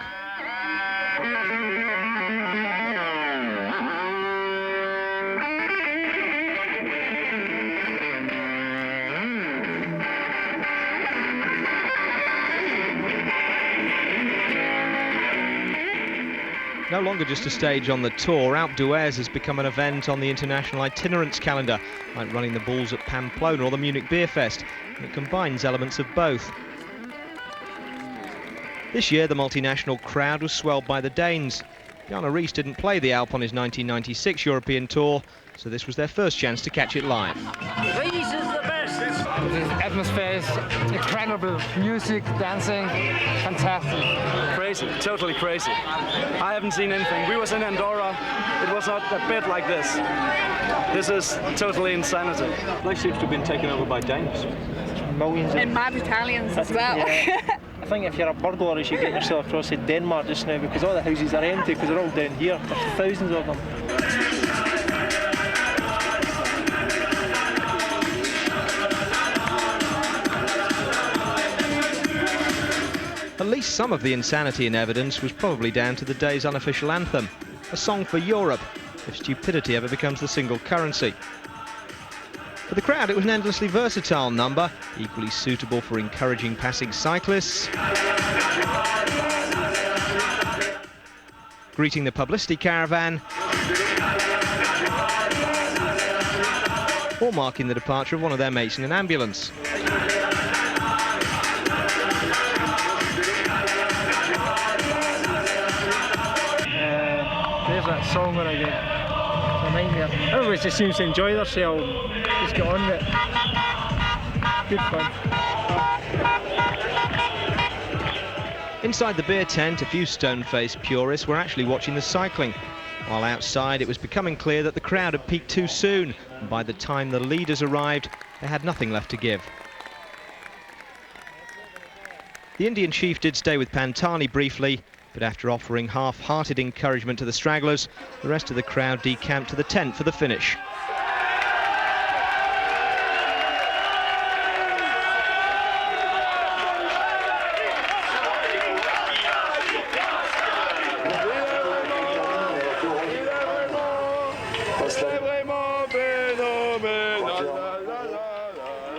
No longer just a stage on the Tour, Alpe d'Huez has become an event on the international itinerance calendar, like running the bulls at Pamplona or the Munich Beer Fest. And it combines elements of both. This year, the multinational crowd was swelled by the Danes. Bjarne Rhys didn't play the Alpe on his 1996 European Tour, so this was their first chance to catch it live. Rhys is the best! The atmosphere is incredible. Music, dancing, fantastic. Crazy, totally crazy. I haven't seen anything. We was in Andorra, it was not a bit like this. This is totally insanity. The place seems to have been taken over by Danes. Millions And mad Italians as well. Yeah. I think if you're a burglar, you should get yourself across to Denmark just now, because all the houses are empty because they're all down here. There's thousands of them. At least some of the insanity in evidence was probably down to the day's unofficial anthem, a song for Europe, if stupidity ever becomes the single currency. For the crowd, it was an endlessly versatile number, equally suitable for encouraging passing cyclists, greeting the publicity caravan, or marking the departure of one of their mates in an ambulance. There's that song when I get remind me of. Everybody just seems to enjoy themselves. Just get on with it. Good fun. Inside the beer tent, a few stone-faced purists were actually watching the cycling, while outside it was becoming clear that the crowd had peaked too soon, and by the time the leaders arrived, they had nothing left to give. The Indian chief did stay with Pantani briefly, But after offering half-hearted encouragement to the stragglers, the rest of the crowd decamped to the tent for the finish.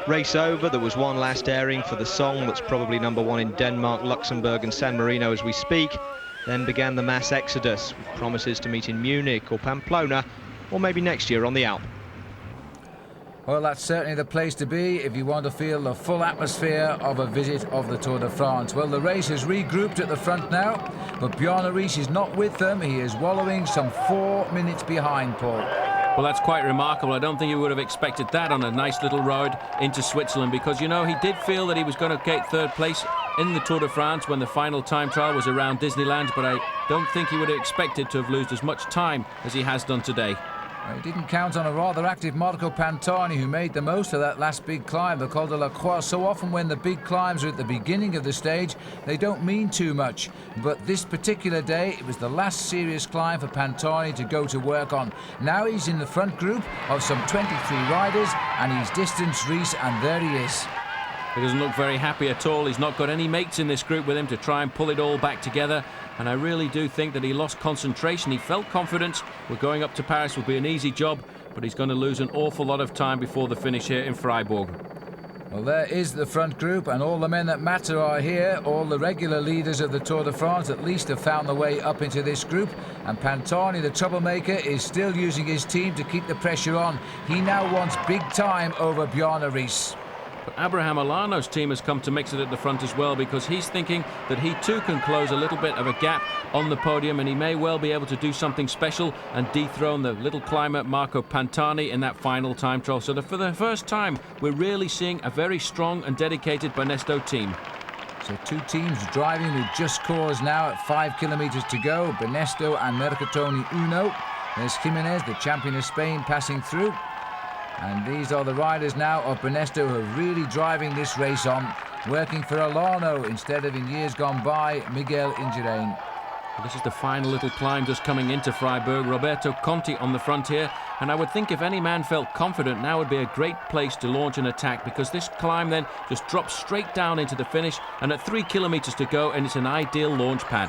Race over, there was one last airing for the song that's probably #1 in Denmark, Luxembourg and San Marino as we speak. Then began the mass exodus, with promises to meet in Munich or Pamplona, or maybe next year on the Alp. Well, that's certainly the place to be if you want to feel the full atmosphere of a visit of the Tour de France. Well, the race has regrouped at the front now, but Jan Ullrich is not with them. He is wallowing some 4 minutes behind, Paul. Well, that's quite remarkable. I don't think you would have expected that on a nice little road into Switzerland, because, you know, he did feel that he was going to get third place in the Tour de France when the final time trial was around Disneyland, but I don't think he would have expected to have lost as much time as he has done today. He didn't count on a rather active Marco Pantani, who made the most of that last big climb, the Col de la Croix. So often when the big climbs are at the beginning of the stage, they don't mean too much. But this particular day, it was the last serious climb for Pantani to go to work on. Now he's in the front group of some 23 riders, and he's distanced Rees, and there he is. He doesn't look very happy at all. He's not got any mates in this group with him to try and pull it all back together. And I really do think that he lost concentration. He felt confident. We're going up to Paris will be an easy job, but he's going to lose an awful lot of time before the finish here in Freiburg. Well, there is the front group, and all the men that matter are here. All the regular leaders of the Tour de France at least have found their way up into this group. And Pantani, the troublemaker, is still using his team to keep the pressure on. He now wants big time over Bjarne Riis. But Abraham Alano's team has come to mix it at the front as well, because he's thinking that he too can close a little bit of a gap on the podium, and he may well be able to do something special and dethrone the little climber Marco Pantani in that final time trial. So for the first time, we're really seeing a very strong and dedicated Banesto team. So two teams driving with just cause now at 5 kilometres to go. Banesto and Mercatoni Uno. There's Jimenez, the champion of Spain, passing through. And these are the riders now of Banesto who are really driving this race on, working for Alano instead of, in years gone by, Miguel Indurain. Well, this is the final little climb just coming into Freiburg. Roberto Conti on the front here, and I would think if any man felt confident, now would be a great place to launch an attack, because this climb then just drops straight down into the finish, and at 3 kilometres to go, and it's an ideal launch pad.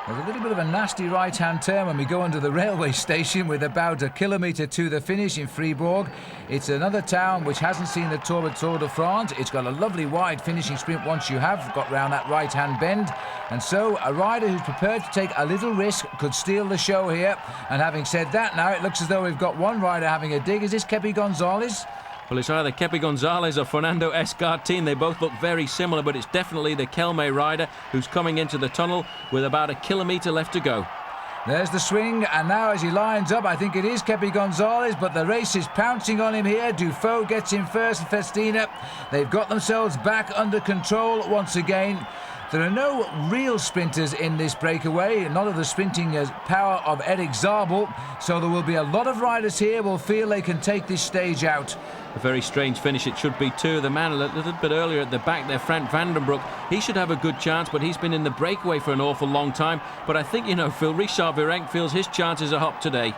There's a little bit of a nasty right-hand turn when we go under the railway station, with about 1 kilometre to the finish in Fribourg. It's another town which hasn't seen the Tour de France. It's got a lovely wide finishing sprint once you have got round that right-hand bend. And so a rider who's prepared to take a little risk could steal the show here. And having said that, now it looks as though we've got one rider having a dig. Is this Kepi Gonzalez? Well, it's either Kepi Gonzalez or Fernando Escartin. They both look very similar, but it's definitely the Kelme rider who's coming into the tunnel with about 1 kilometre left to go. There's the swing, and now as he lines up, I think it is Kepi Gonzalez, but the race is pouncing on him here. Dufault gets in first, and Festina. They've got themselves back under control once again. There are no real sprinters in this breakaway, none of the sprinting power of Eric Zabel, so there will be a lot of riders here who will feel they can take this stage out. A very strange finish it should be too. The man a little bit earlier at the back there, Frank Vandenbroek, he should have a good chance, but he's been in the breakaway for an awful long time. But I think, you know, Richard Virenque feels his chances are up today.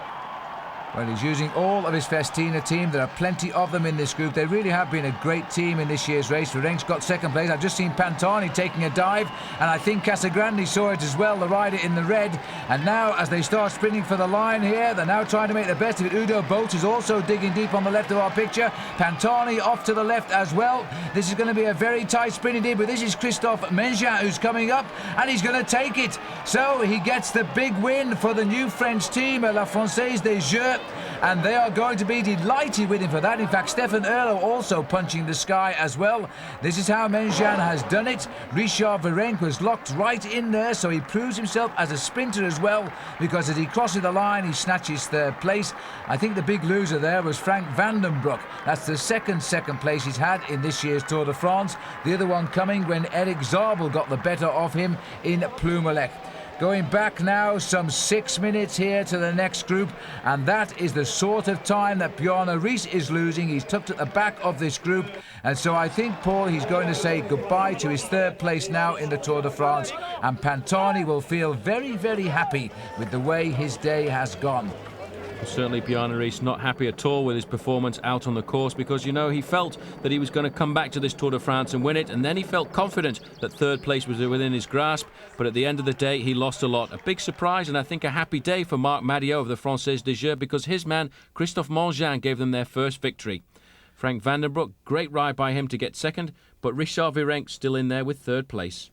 Well, he's using all of his Festina team. There are plenty of them in this group. They really have been a great team in this year's race. Virenque's got second place. I've just seen Pantani taking a dive, and I think Casagrande saw it as well, the rider in the red. And now, as they start sprinting for the line here, they're now trying to make the best of it. Udo Bolt is also digging deep on the left of our picture. Pantani off to the left as well. This is going to be a very tight sprint indeed, but this is Christophe Mengin who's coming up, and he's going to take it. So he gets the big win for the new French team, La Française des Jeux. And they are going to be delighted with him for that. In fact, Stefan Erlo also punching the sky as well. This is how Mengin has done it. Richard Virenque was locked right in there, so he proves himself as a sprinter as well, because as he crosses the line, he snatches third place. I think the big loser there was Frank Vandenbroek. That's the second place he's had in this year's Tour de France. The other one coming when Eric Zabel got the better of him in Plumelec. Going back now some 6 minutes here to the next group, and that is the sort of time that Jan Ullrich is losing. He's tucked at the back of this group, and so I think, Paul, he's going to say goodbye to his third place now in the Tour de France, and Pantani will feel very, very happy with the way his day has gone. Certainly Jan Ullrich not happy at all with his performance out on the course, because, you know, he felt that he was going to come back to this Tour de France and win it, and then he felt confident that third place was within his grasp, but at the end of the day he lost a lot. A big surprise, and I think a happy day for Marc Madiot of the Française des Jeux, because his man Christophe Mangin gave them their first victory. Frank van den Broek, great ride by him to get second, but Richard Virenque still in there with third place.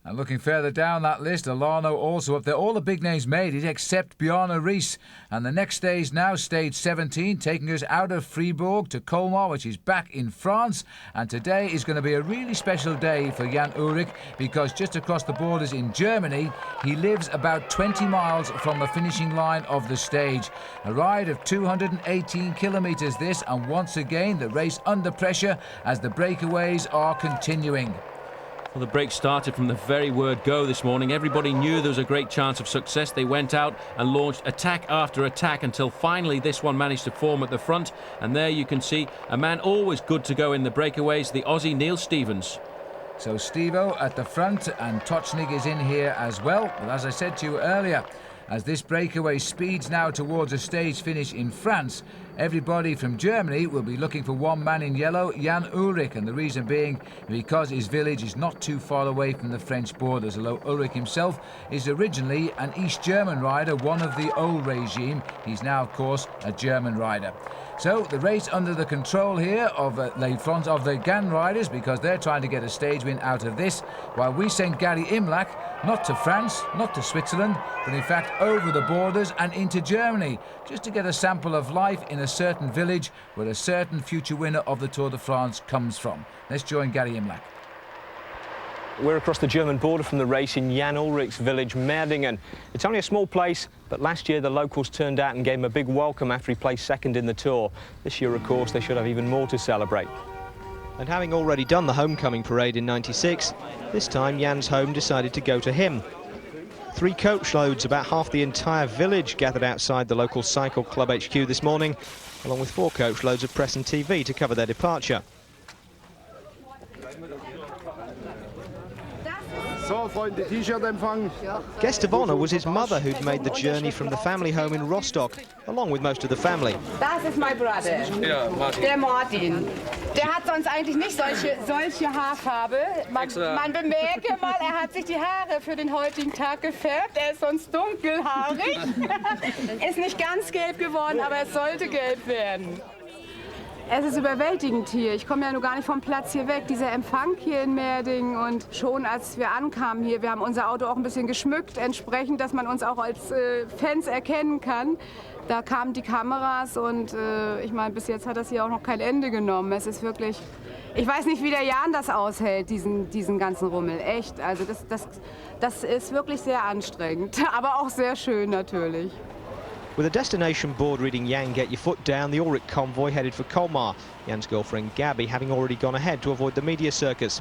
And looking further down that list, Alano also up there. All the big names made it except Jan Ullrich. And the next stage now, stage 17, taking us out of Fribourg to Colmar, which is back in France. And today is going to be a really special day for Jan Ullrich, because just across the borders in Germany, he lives about 20 miles from the finishing line of the stage. A ride of 218 kilometres this, and once again the race under pressure as the breakaways are continuing. Well, the break started from the very word go this morning. Everybody knew there was a great chance of success. They went out and launched attack after attack until finally this one managed to form at the front. And there you can see a man always good to go in the breakaways, the Aussie Neil Stevens. So Stevo at the front, and Tocznik is in here as well. But as I said to you earlier, as this breakaway speeds now towards a stage finish in France, everybody from Germany will be looking for one man in yellow, Jan Ullrich, and the reason being because his village is not too far away from the French borders, although Ullrich himself is originally an East German rider, one of the old regime. He's now, of course, a German rider. So the race under the control here of the GAN riders, because they're trying to get a stage win out of this, while we send Gary Imlach not to France, not to Switzerland, but in fact over the borders and into Germany, just to get a sample of life in a certain village where a certain future winner of the Tour de France comes from. Let's join Gary Imlach. We're across the German border from the race in Jan Ullrich's village, Merdingen. It's only a small place, but last year the locals turned out and gave him a big welcome after he placed second in the Tour. This year, of course, they should have even more to celebrate. And having already done the homecoming parade in '96, this time Jan's home decided to go to him. 3 coach loads, about half the entire village, gathered outside the local cycle club HQ this morning, along with 4 coach loads of press and TV to cover their departure. Guest of honour was his mother, who'd made the journey from the family home in Rostock, along with most of the family. Das ist my brother, der Martin. Der hat sonst eigentlich nicht solche Haarfarbe. Man bemerke mal, hat sich die Haare für den heutigen Tag gefärbt. Ist sonst dunkelhaarig. Ist nicht ganz gelb geworden, aber es sollte gelb werden. Es ist überwältigend hier. Ich komme ja nur gar nicht vom Platz hier weg. Dieser Empfang hier in Merdingen, und schon als wir ankamen hier, wir haben unser Auto auch ein bisschen geschmückt, entsprechend, dass man uns auch als Fans erkennen kann. Da kamen die Kameras, und ich meine, bis jetzt hat das hier auch noch kein Ende genommen. Es ist wirklich, ich weiß nicht, wie der Jan das aushält, diesen ganzen Rummel. Echt, also das ist wirklich sehr anstrengend, aber auch sehr schön natürlich. With a destination board reading Jan, get your foot down, the Ullrich convoy headed for Colmar, Jan's girlfriend Gabby having already gone ahead to avoid the media circus.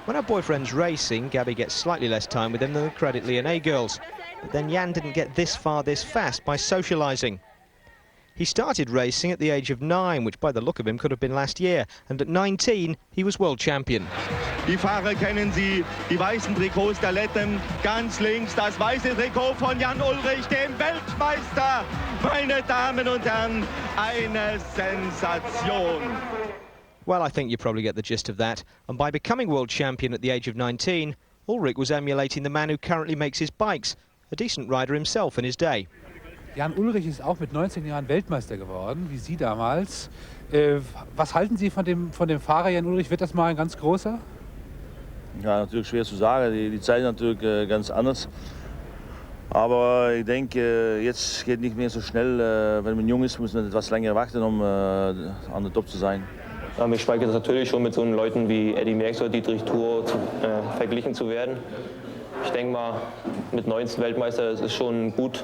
When her boyfriend's racing, Gabby gets slightly less time with him than the Credit Lyonnais girls. But then Jan didn't get this far this fast by socialising. He started racing at the age of 9, which by the look of him could have been last year, and at 19 he was world champion. Die Fahrer kennen Sie, die weißen Trikots der Letten, ganz links das weiße Trikot von Jan Ullrich, dem Weltmeister. Meine Damen und Herren, eine Sensation. Well, I think you probably get the gist of that, and by becoming world champion at the age of 19, Ullrich was emulating the man who currently makes his bikes, a decent rider himself in his day. Jan Ullrich ist auch mit 19 Jahren Weltmeister geworden, wie Sie damals. Was halten Sie von dem Fahrer Jan Ullrich? Wird das mal ein ganz großer? Ja, natürlich schwer zu sagen. Die Zeit ist natürlich ganz anders. Aber ich denke, jetzt geht nicht mehr so schnell. Wenn man jung ist, muss man etwas länger warten, um an der Top zu sein. Ja, mich schweigt es natürlich schon mit so Leuten wie Eddy Merckx oder Dietrich Thur verglichen zu werden. Ich denke mal, mit 19 Weltmeister ist es schon gut.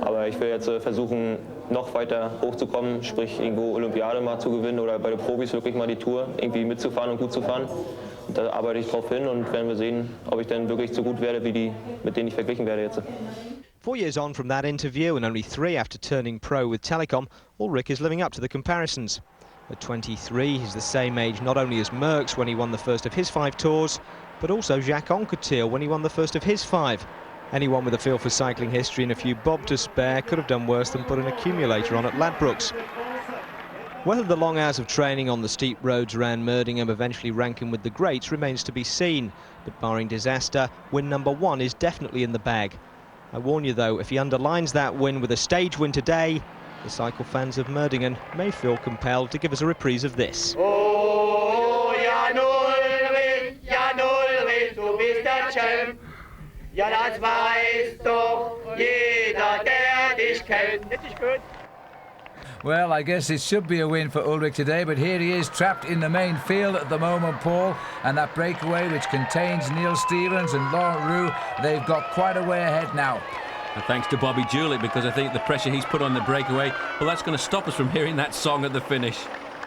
Aber ich will jetzt versuchen, noch weiter hochzukommen, sprich irgendwo Olympiade mal zu gewinnen oder bei den Profis wirklich mal die Tour irgendwie mitzufahren und gut zu fahren. Da arbeite ich drauf hin und werden wir sehen, ob ich dann wirklich so gut werde, wie die, mit denen ich verglichen werde jetzt. 4 years on from that interview and only 3 after turning pro with Telecom, Ullrich is living up to the comparisons. At 23, he's the same age not only as Merckx when he won the first of his 5 tours, but also Jacques Anquetil when he won the first of his 5. Anyone with a feel for cycling history and a few bob to spare could have done worse than put an accumulator on at Ladbrokes. Whether the long hours of training on the steep roads around Merdingham eventually rank him with the greats remains to be seen, but barring disaster, win number 1 is definitely in the bag. I warn you though, if he underlines that win with a stage win today, the cycle fans of Merdingham may feel compelled to give us a reprise of this. Oh, Jan Ullrich, du bist der Champ. Ja, das weiß doch jeder, der dich kennt. Richtig gut. Well, I guess it should be a win for Ullrich today, but here he is trapped in the main field at the moment, Paul, and that breakaway which contains Neil Stevens and Laurent Roux, they've got quite a way ahead now. And thanks to Bobby Julich, because I think the pressure he's put on the breakaway, well, that's going to stop us from hearing that song at the finish.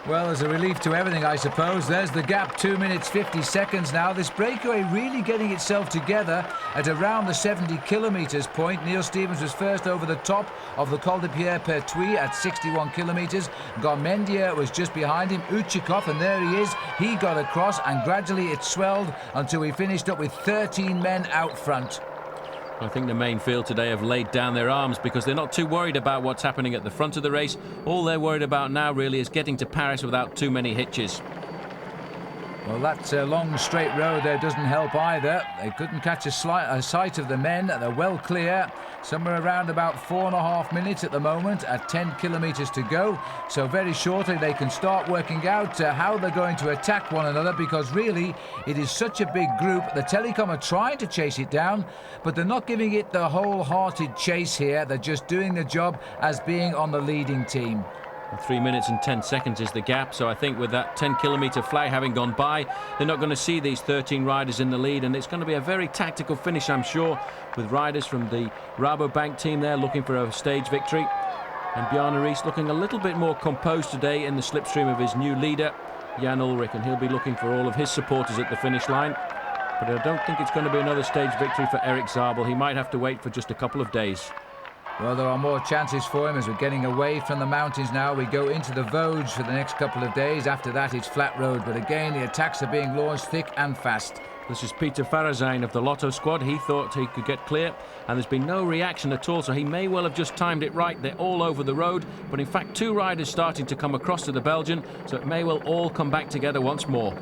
Well, there's a relief to everything, I suppose. There's the gap, 2 minutes 50 seconds now. This breakaway really getting itself together at around the 70 kilometres point. Neil Stevens was first over the top of the Col de Pierre-Pertuis at 61 kilometres. Garmendia was just behind him. Uchikov, and there he is. He got across, and gradually it swelled until we finished up with 13 men out front. I think the main field today have laid down their arms because they're not too worried about what's happening at the front of the race. All they're worried about now really is getting to Paris without too many hitches. Well, that long straight road there doesn't help either. They couldn't catch a sight of the men. They're well clear. Somewhere around about 4.5 minutes at the moment at 10 kilometres to go. So very shortly they can start working out how they're going to attack one another, because really it is such a big group. The Telecom are trying to chase it down, but they're not giving it the wholehearted chase here. They're just doing the job as being on the leading team. 3 minutes and 10 seconds is the gap, so I think with that 10-kilometre flag having gone by, they're not going to see these 13 riders in the lead, and it's going to be a very tactical finish, I'm sure, with riders from the Rabobank team there looking for a stage victory. And Bjarne Riis looking a little bit more composed today in the slipstream of his new leader, Jan Ullrich, and he'll be looking for all of his supporters at the finish line. But I don't think it's going to be another stage victory for Erik Zabel. He might have to wait for just a couple of days. Well, there are more chances for him as we're getting away from the mountains now. We go into the Vosges for the next couple of days. After that, it's flat road. But again, the attacks are being launched thick and fast. This is Peter Farazijn of the Lotto squad. He thought he could get clear, and there's been no reaction at all, so he may well have just timed it right. They're all over the road, but in fact, 2 riders starting to come across to the Belgian, so it may well all come back together once more.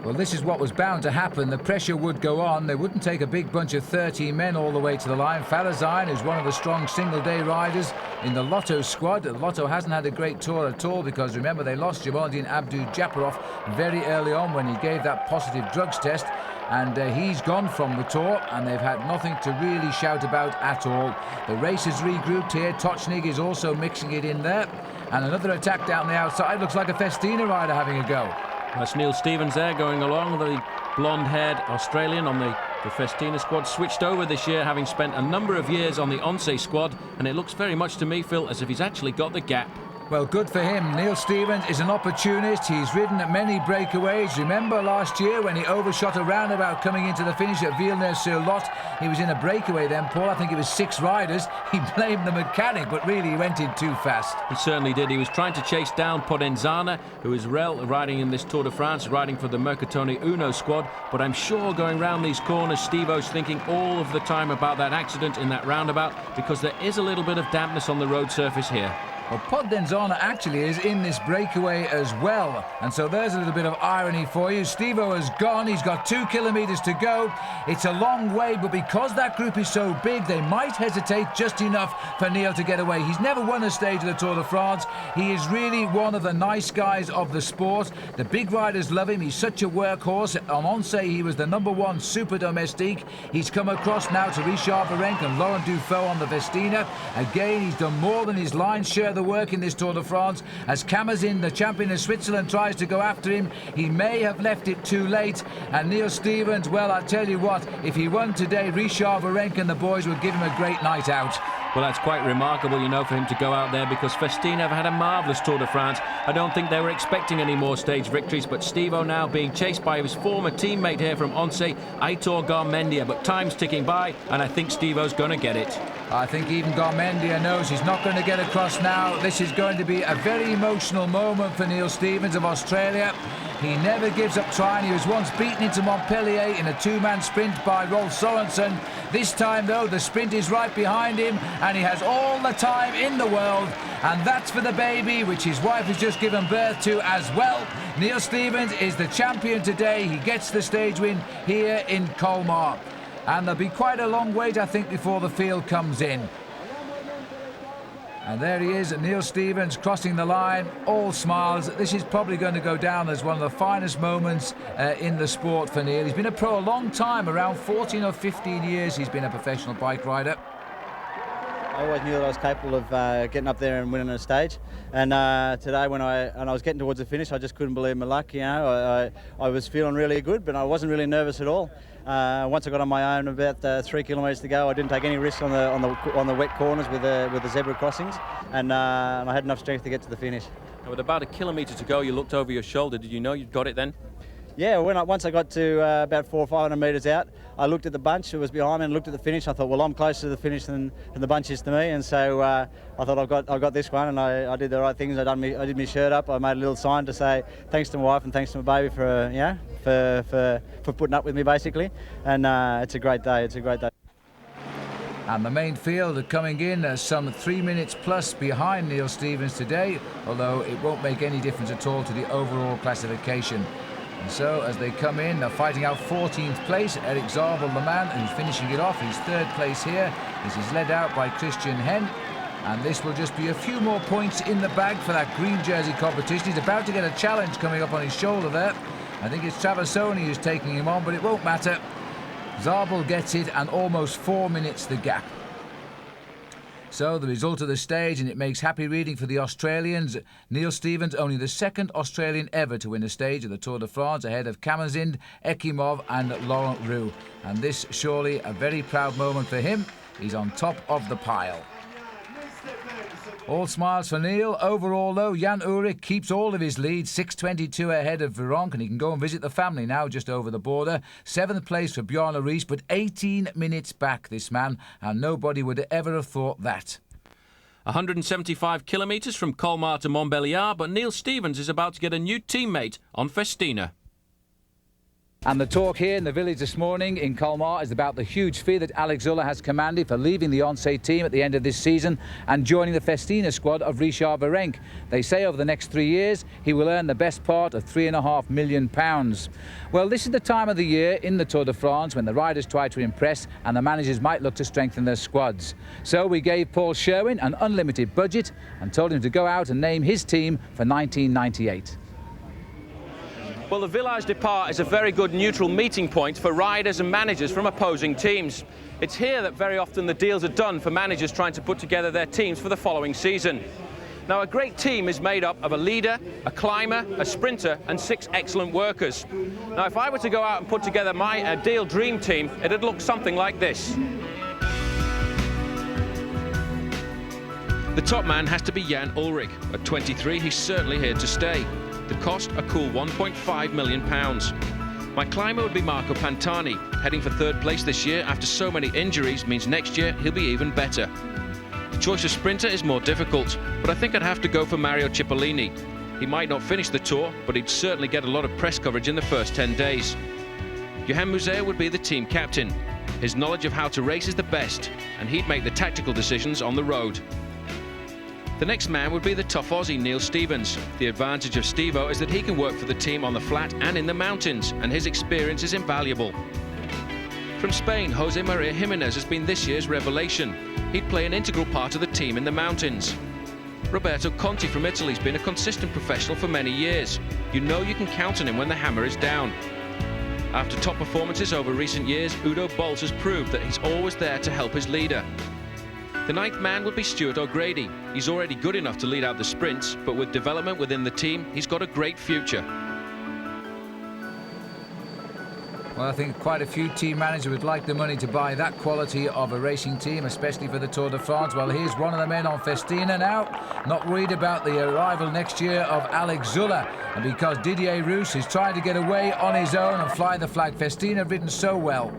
Well, this is what was bound to happen. The pressure would go on. They wouldn't take a big bunch of 13 men all the way to the line. Farazijn is one of the strong single-day riders in the Lotto squad. The Lotto hasn't had a great tour at all because, remember, they lost Jamaldin Abdou-Japarov very early on when he gave that positive drugs test. And he's gone from the tour, and they've had nothing to really shout about at all. The race is regrouped here. Tochnig is also mixing it in there. And another attack down the outside. Looks like a Festina rider having a go. That's Neil Stevens there going along, the blonde-haired Australian on the Festina squad. Switched over this year, having spent a number of years on the Once squad, and it looks very much to me, Phil, as if he's actually got the gap. Well, good for him. Neil Stevens is an opportunist. He's ridden at many breakaways. Remember last year when he overshot a roundabout coming into the finish at Villeneuve-sur-Lot? He was in a breakaway then, Paul. I think it was 6 riders. He blamed the mechanic, but really he went in too fast. He certainly did. He was trying to chase down Podenzana, who is riding in this Tour de France, riding for the Mercatoni Uno squad. But I'm sure going round these corners, Steve-O's thinking all of the time about that accident in that roundabout, because there is a little bit of dampness on the road surface here. Well, Podenzana actually is in this breakaway as well. And so there's a little bit of irony for you. Steve-O has gone. He's got 2 kilometres to go. It's a long way, but because that group is so big, they might hesitate just enough for Neil to get away. He's never won a stage of the Tour de France. He is really one of the nice guys of the sport. The big riders love him. He's such a workhorse. On Once, he was the #1 super domestique. He's come across now to Richard Virenque and Laurent Dufaux on the Festina. Again, he's done more than his lion's share of the work in this Tour de France. As Kamazin, the champion of Switzerland, tries to go after him, he may have left it too late. And Neil Stevens, well, I tell you what, if he won today, Richard Virenque and the boys would give him a great night out. Well, that's quite remarkable, you know, for him to go out there, because Festina have had a marvellous Tour de France. I don't think they were expecting any more stage victories, but Steve-O now being chased by his former teammate here from Once, Aitor Garmendia. But time's ticking by, and I think Steve-O's going to get it. I think even Garmendia knows he's not going to get across now. This is going to be a very emotional moment for Neil Stevens of Australia. He never gives up trying. He was once beaten into Montpellier in a two-man sprint by Rolf Sorensen. This time, though, the sprint is right behind him, and he has all the time in the world. And that's for the baby, which his wife has just given birth to as well. Neil Stevens is the champion today. He gets the stage win here in Colmar. And there'll be quite a long wait, I think, before the field comes in. And there he is, Neil Stevens crossing the line, all smiles. This is probably going to go down as one of the finest moments in the sport for Neil. He's been a pro a long time, around 14 or 15 years he's been a professional bike rider. I always knew that I was capable of getting up there and winning a stage. And today, when I was getting towards the finish, I just couldn't believe my luck. You know, I was feeling really good, but I wasn't really nervous at all. Once I got on my own, about 3 kilometres to go, I didn't take any risks on the wet corners with the zebra crossings, and I had enough strength to get to the finish. Now, with about 1 kilometre to go, you looked over your shoulder. Did you know you'd got it then? Yeah, once I got to about 400 or 500 metres out, I looked at the bunch who was behind me and looked at the finish. I thought, well, I'm closer to the finish than the bunch is to me, and so I thought I got this one, and I did the right things. I did my shirt up. I made a little sign to say thanks to my wife and thanks to my baby for putting up with me, basically. And it's a great day. It's a great day. And the main field are coming in some 3 minutes plus behind Neil Stevens today, although it won't make any difference at all to the overall classification. And so as they come in, they're fighting out 14th place. Eric Zabel, the man who's finishing it off, he's 3rd place here. This is led out by Christian Hen. And this will just be a few more points in the bag for that green jersey competition. He's about to get a challenge coming up on his shoulder there. I think it's Traversoni who's taking him on, but it won't matter. Zabel gets it, and almost 4 minutes the gap. So the result of the stage, and it makes happy reading for the Australians. Neil Stevens, only the 2nd Australian ever to win a stage of the Tour de France, ahead of Kamazind, Ekimov and Laurent Roux. And this surely a very proud moment for him. He's on top of the pile. All smiles for Neil. Overall, though, Jan Ullrich keeps all of his lead, 6:22 ahead of Virenque, and he can go and visit the family now just over the border. 7th place for Bjarne Riis, but 18 minutes back, this man, and nobody would ever have thought that. 175 kilometres from Colmar to Montbéliard, but Neil Stevens is about to get a new teammate on Festina. And the talk here in the village this morning in Colmar is about the huge fee that Alex Uller has commanded for leaving the Once team at the end of this season and joining the Festina squad of Richard Virenque. They say over the next 3 years he will earn the best part of £3.5 million. Well, this is the time of the year in the Tour de France when the riders try to impress and the managers might look to strengthen their squads. So we gave Paul Sherwin an unlimited budget and told him to go out and name his team for 1998. Well, the Village Depart is a very good neutral meeting point for riders and managers from opposing teams. It's here that very often the deals are done for managers trying to put together their teams for the following season. Now, a great team is made up of a leader, a climber, a sprinter and 6 excellent workers. Now, if I were to go out and put together my ideal dream team, it'd look something like this. The top man has to be Jan Ullrich. At 23, he's certainly here to stay. The cost, a cool £1.5 million. My climber would be Marco Pantani. Heading for 3rd place this year after so many injuries means next year he'll be even better. The choice of sprinter is more difficult, but I think I'd have to go for Mario Cipollini. He might not finish the Tour, but he'd certainly get a lot of press coverage in the first 10 days. Johan Museeuw would be the team captain. His knowledge of how to race is the best, and he'd make the tactical decisions on the road. The next man would be the tough Aussie Neil Stevens. The advantage of Steve-O is that he can work for the team on the flat and in the mountains, and his experience is invaluable. From Spain, Jose Maria Jimenez has been this year's revelation. He'd play an integral part of the team in the mountains. Roberto Conti from Italy has been a consistent professional for many years. You know you can count on him when the hammer is down. After top performances over recent years, Udo Bolt has proved that he's always there to help his leader. The 9th man would be Stuart O'Grady. He's already good enough to lead out the sprints, but with development within the team, he's got a great future. Well, I think quite a few team managers would like the money to buy that quality of a racing team, especially for the Tour de France. Well, here's one of the men on Festina now, not worried about the arrival next year of Alex Zuller. And because Didier Rousse is trying to get away on his own and fly the flag, Festina ridden so well.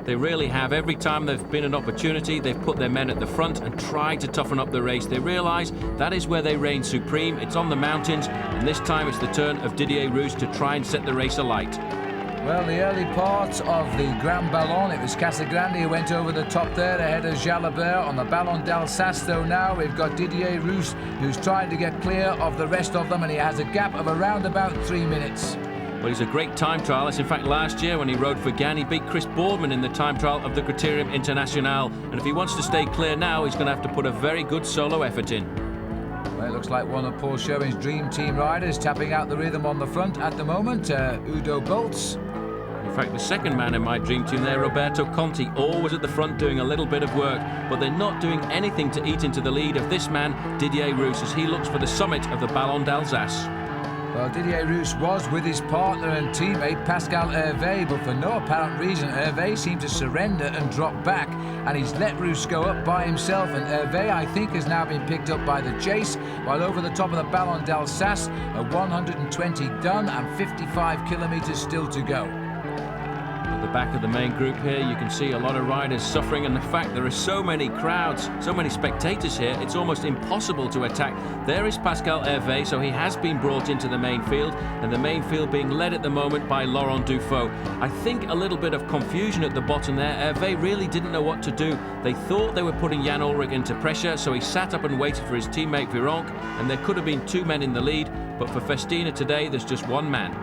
They really have. Every time there's been an opportunity, they've put their men at the front and tried to toughen up the race. They realise that is where they reign supreme. It's on the mountains, and this time it's the turn of Didier Rousse to try and set the race alight. Well, the early part of the Grand Ballon, it was Casagrande who went over the top there ahead of Jalabert. On the Ballon d'Alsace, though, now we've got Didier Rousse, who's trying to get clear of the rest of them, and he has a gap of around about 3 minutes. Well, he's a great time trialist. In fact, last year when he rode for Gann, he beat Chris Boardman in the time trial of the Criterium International. And if he wants to stay clear now, he's going to have to put a very good solo effort in. Well, it looks like one of Paul Schoen's dream team riders tapping out the rhythm on the front at the moment, Udo Boltz. In fact, the second man in my dream team there, Roberto Conti, always at the front doing a little bit of work, but they're not doing anything to eat into the lead of this man, Didier Rousse, as he looks for the summit of the Ballon d'Alsace. Well, Didier Rousse was with his partner and teammate Pascal Hervé, but for no apparent reason, Hervé seemed to surrender and drop back, and he's let Rousse go up by himself, and Hervé, I think, has now been picked up by the chase, while over the top of the Ballon d'Alsace, a 120 done and 55 kilometres still to go. At the back of the main group here, you can see a lot of riders suffering, and the fact there are so many crowds, so many spectators here, it's almost impossible to attack. There is Pascal Hervé, so he has been brought into the main field, and the main field being led at the moment by Laurent Dufaux. I think a little bit of confusion at the bottom there. Hervé really didn't know what to do. They thought they were putting Jan Ullrich into pressure, so he sat up and waited for his teammate Virenque, and there could have been 2 men in the lead, but for Festina today, there's just 1 man.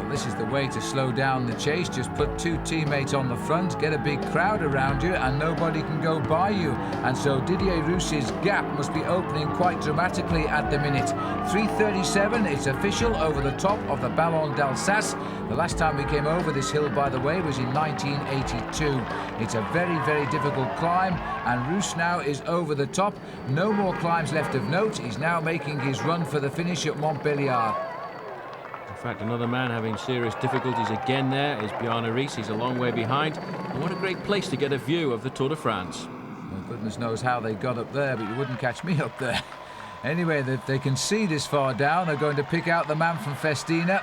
This is the way to slow down the chase. Just put 2 teammates on the front, get a big crowd around you, and nobody can go by you. And so Didier Rousse's gap must be opening quite dramatically at the minute. 3:37, it's official over the top of the Ballon d'Alsace. The last time we came over this hill, by the way, was in 1982. It's a very, very difficult climb, and Rousse now is over the top. No more climbs left of note. He's now making his run for the finish at Montbéliard. In fact, another man having serious difficulties again there is Bjarne Riis. He's a long way behind. And what a great place to get a view of the Tour de France. Well, goodness knows how they got up there, but you wouldn't catch me up there. Anyway, they can see this far down. They're going to pick out the man from Festina.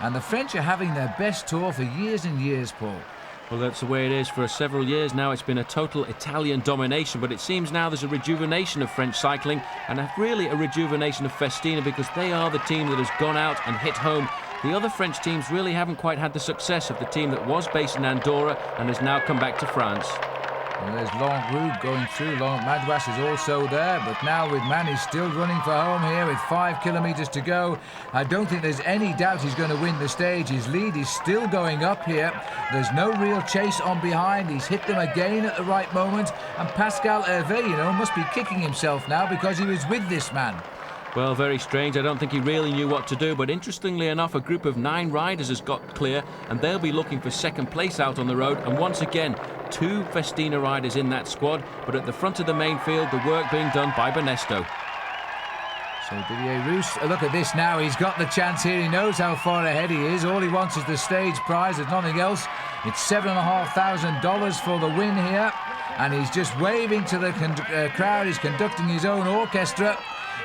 And the French are having their best tour for years and years, Paul. Well, that's the way it is for several years now. It's been a total Italian domination, but it seems now there's a rejuvenation of French cycling and really a rejuvenation of Festina, because they are the team that has gone out and hit home. The other French teams really haven't quite had the success of the team that was based in Andorra and has now come back to France. Well, there's Laurent Roux going through. Laurent Madouas is also there, but now with Manny still running for home here with 5 kilometres to go. I don't think there's any doubt he's going to win the stage. His lead is still going up here. There's no real chase on behind. He's hit them again at the right moment. And Pascal Hervé, you know, must be kicking himself now because he was with this man. Well, very strange. I don't think he really knew what to do, but interestingly enough, a group of 9 riders has got clear, and they'll be looking for second place out on the road. And once again, 2 Festina riders in that squad, but at the front of the main field, the work being done by Banesto. So Didier Rousse, look at this now. He's got the chance here. He knows how far ahead he is. All he wants is the stage prize. There's nothing else. It's $7,500 for the win here, and he's just waving to the crowd. He's conducting his own orchestra.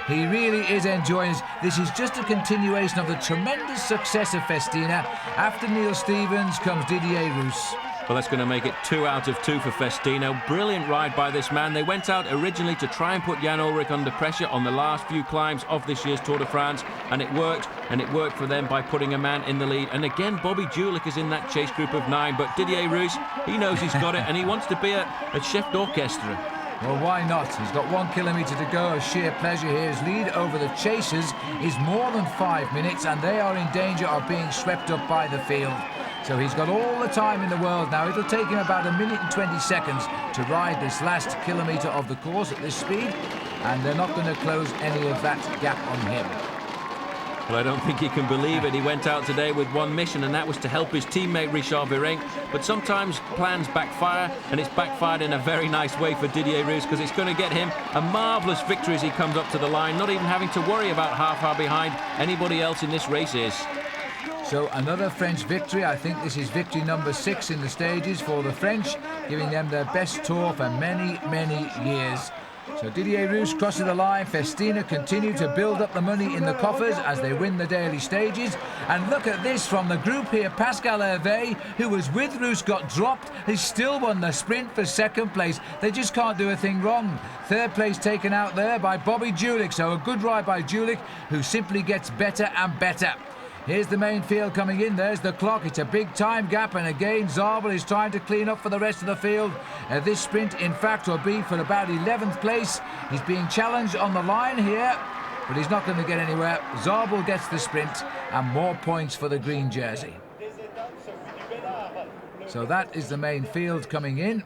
He really is enjoying this. This is just a continuation of the tremendous success of Festina. After Neil Stevens comes Didier Rousse. Well, that's going to make it 2 out of 2 for Festina. Brilliant ride by this man. They went out originally to try and put Jan Ullrich under pressure on the last few climbs of this year's Tour de France, and it worked for them by putting a man in the lead. And again, Bobby Julich is in that chase group of 9, but Didier Rousse, he knows he's got it, and he wants to be a chef d'orchestre. Well, why not? He's got 1 kilometre to go. A sheer pleasure here. His lead over the chasers is more than 5 minutes, and they are in danger of being swept up by the field. So he's got all the time in the world now. It'll take him about 1 minute and 20 seconds to ride this last kilometre of the course at this speed, and they're not going to close any of that gap on him. Well, I don't think he can believe it. He went out today with one mission, and that was to help his teammate Richard Virenque. But sometimes plans backfire, and it's backfired in a very nice way for Didier Rousse, because it's going to get him a marvellous victory as he comes up to the line, not even having to worry about how far behind anybody else in this race is. So another French victory. I think this is victory number 6 in the stages for the French, giving them their best tour for many, many years. So Didier Roos crosses the line. Festina continue to build up the money in the coffers as they win the daily stages. And look at this from the group here. Pascal Hervé, who was with Roos, got dropped. He still won the sprint for second place. They just can't do a thing wrong. Third place taken out there by Bobby Julich. So a good ride by Julich, who simply gets better and better. Here's the main field coming in. There's the clock. It's a big time gap, and again Zabel is trying to clean up for the rest of the field. This sprint, in fact, will be for about 11th place. He's being challenged on the line here, but he's not going to get anywhere. Zabel gets the sprint, and more points for the green jersey. So that is the main field coming in.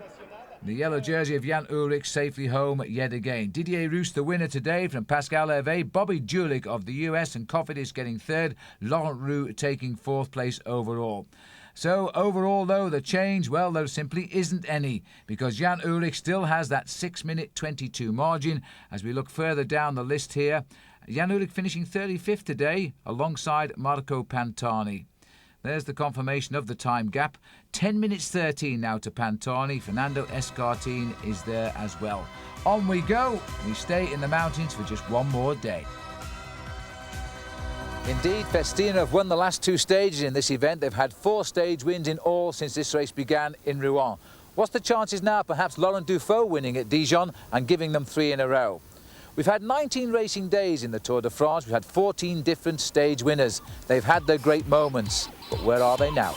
The yellow jersey of Jan Ullrich safely home yet again. Didier Roos, the winner today from Pascal Hervé. Bobby Julich of the US and Cofidis getting third. Laurent Roux taking fourth place overall. So overall, though, the change, well, there simply isn't any, because Jan Ullrich still has that 6-minute 22 margin. As we look further down the list here, Jan Ullrich finishing 35th today alongside Marco Pantani. There's the confirmation of the time gap. 10 minutes 13 now to Pantani. Fernando Escartin is there as well. On we go. We stay in the mountains for just one more day. Indeed, Festina have won the last 2 stages in this event. They've had 4 stage wins in all since this race began in Rouen. What's the chances now? Perhaps Laurent Dufaux winning at Dijon and giving them 3 in a row. We've had 19 racing days in the Tour de France. We've had 14 different stage winners. They've had their great moments, but where are they now?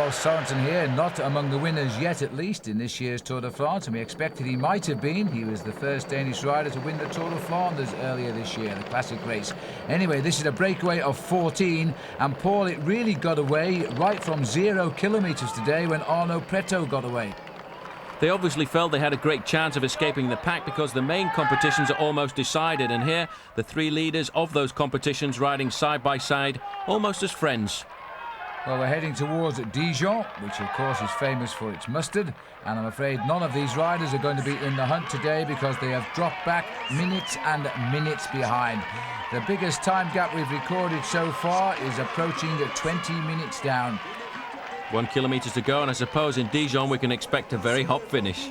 Sorensen here, not among the winners yet, at least, in this year's Tour de France, and we expected he might have been. He was the first Danish rider to win the Tour de Flanders earlier this year, the classic race. Anyway, this is a breakaway of 14, and Paul, it really got away right from 0 kilometres today when Arnaud Preto got away. They obviously felt they had a great chance of escaping the pack because the main competitions are almost decided, and here the 3 leaders of those competitions riding side by side, almost as friends. Well, we're heading towards Dijon, which of course is famous for its mustard, and I'm afraid none of these riders are going to be in the hunt today because they have dropped back minutes and minutes behind. The biggest time gap we've recorded so far is approaching 20 minutes down. 1 kilometre to go, and I suppose in Dijon we can expect a very hot finish.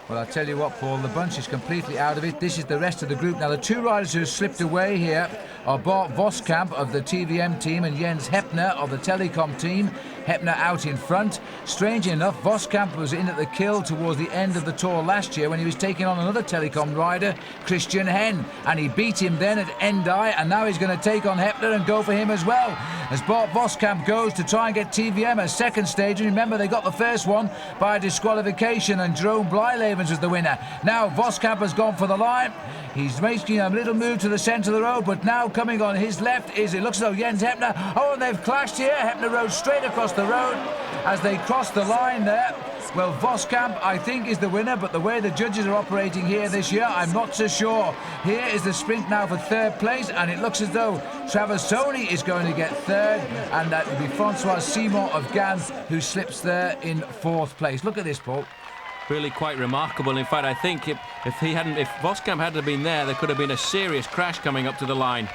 Well, I'll tell you what, Paul, the bunch is completely out of it. This is the rest of the group. Now, the 2 riders who have slipped away here are Bart Voskamp of the TVM team and Jens Heppner of the Telecom team. Heppner out in front. Strange enough, Voskamp was in at the kill towards the end of the Tour last year when he was taking on another Telecom rider, Christian Hen, and he beat him then at Endai, and now he's going to take on Heppner and go for him as well. As Bart Voskamp goes to try and get TVM a second stage, and remember they got the first one by a disqualification, and Jerome Blyleven was the winner. Now Voskamp has gone for the line. He's making a little move to the centre of the road, but now coming on his left is, it looks as though Jens Heppner. Oh, and they've clashed here. Heppner rode straight across the road. as they cross the line there. Well, Voskamp, I think, is the winner, but the way the judges are operating here this year, I'm not so sure. Here is the sprint now for third place, and it looks as though Traversoni is going to get third, and that will be Francois Simon of Gans who slips there in fourth place. Look at this, Paul. Really quite remarkable. In fact, I think if Voskamp hadn't been there could have been a serious crash coming up to the line.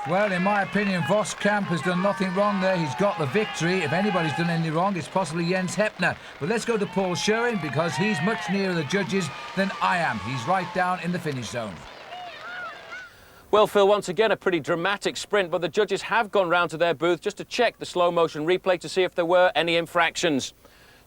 Well, in my opinion, Voskamp has done nothing wrong there. He's got the victory. If anybody's done anything wrong, it's possibly Jens Heppner. But let's go to Paul Schurin, because he's much nearer the judges than I am. He's right down in the finish zone. Well, Phil, once again, a pretty dramatic sprint, but the judges have gone round to their booth just to check the slow-motion replay to see if there were any infractions.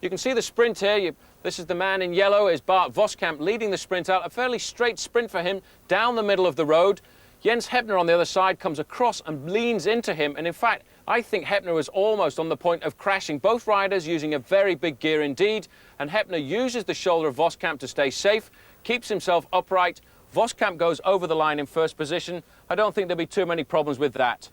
You can see the sprint here. This is the man in yellow, is Bart Voskamp leading the sprint out. A fairly straight sprint for him down the middle of the road. Jens Heppner on the other side comes across and leans into him, and in fact I think Heppner was almost on the point of crashing. Both riders using a very big gear indeed, and Heppner uses the shoulder of Voskamp to stay safe, keeps himself upright. Voskamp goes over the line in first position. I don't think there'll be too many problems with that.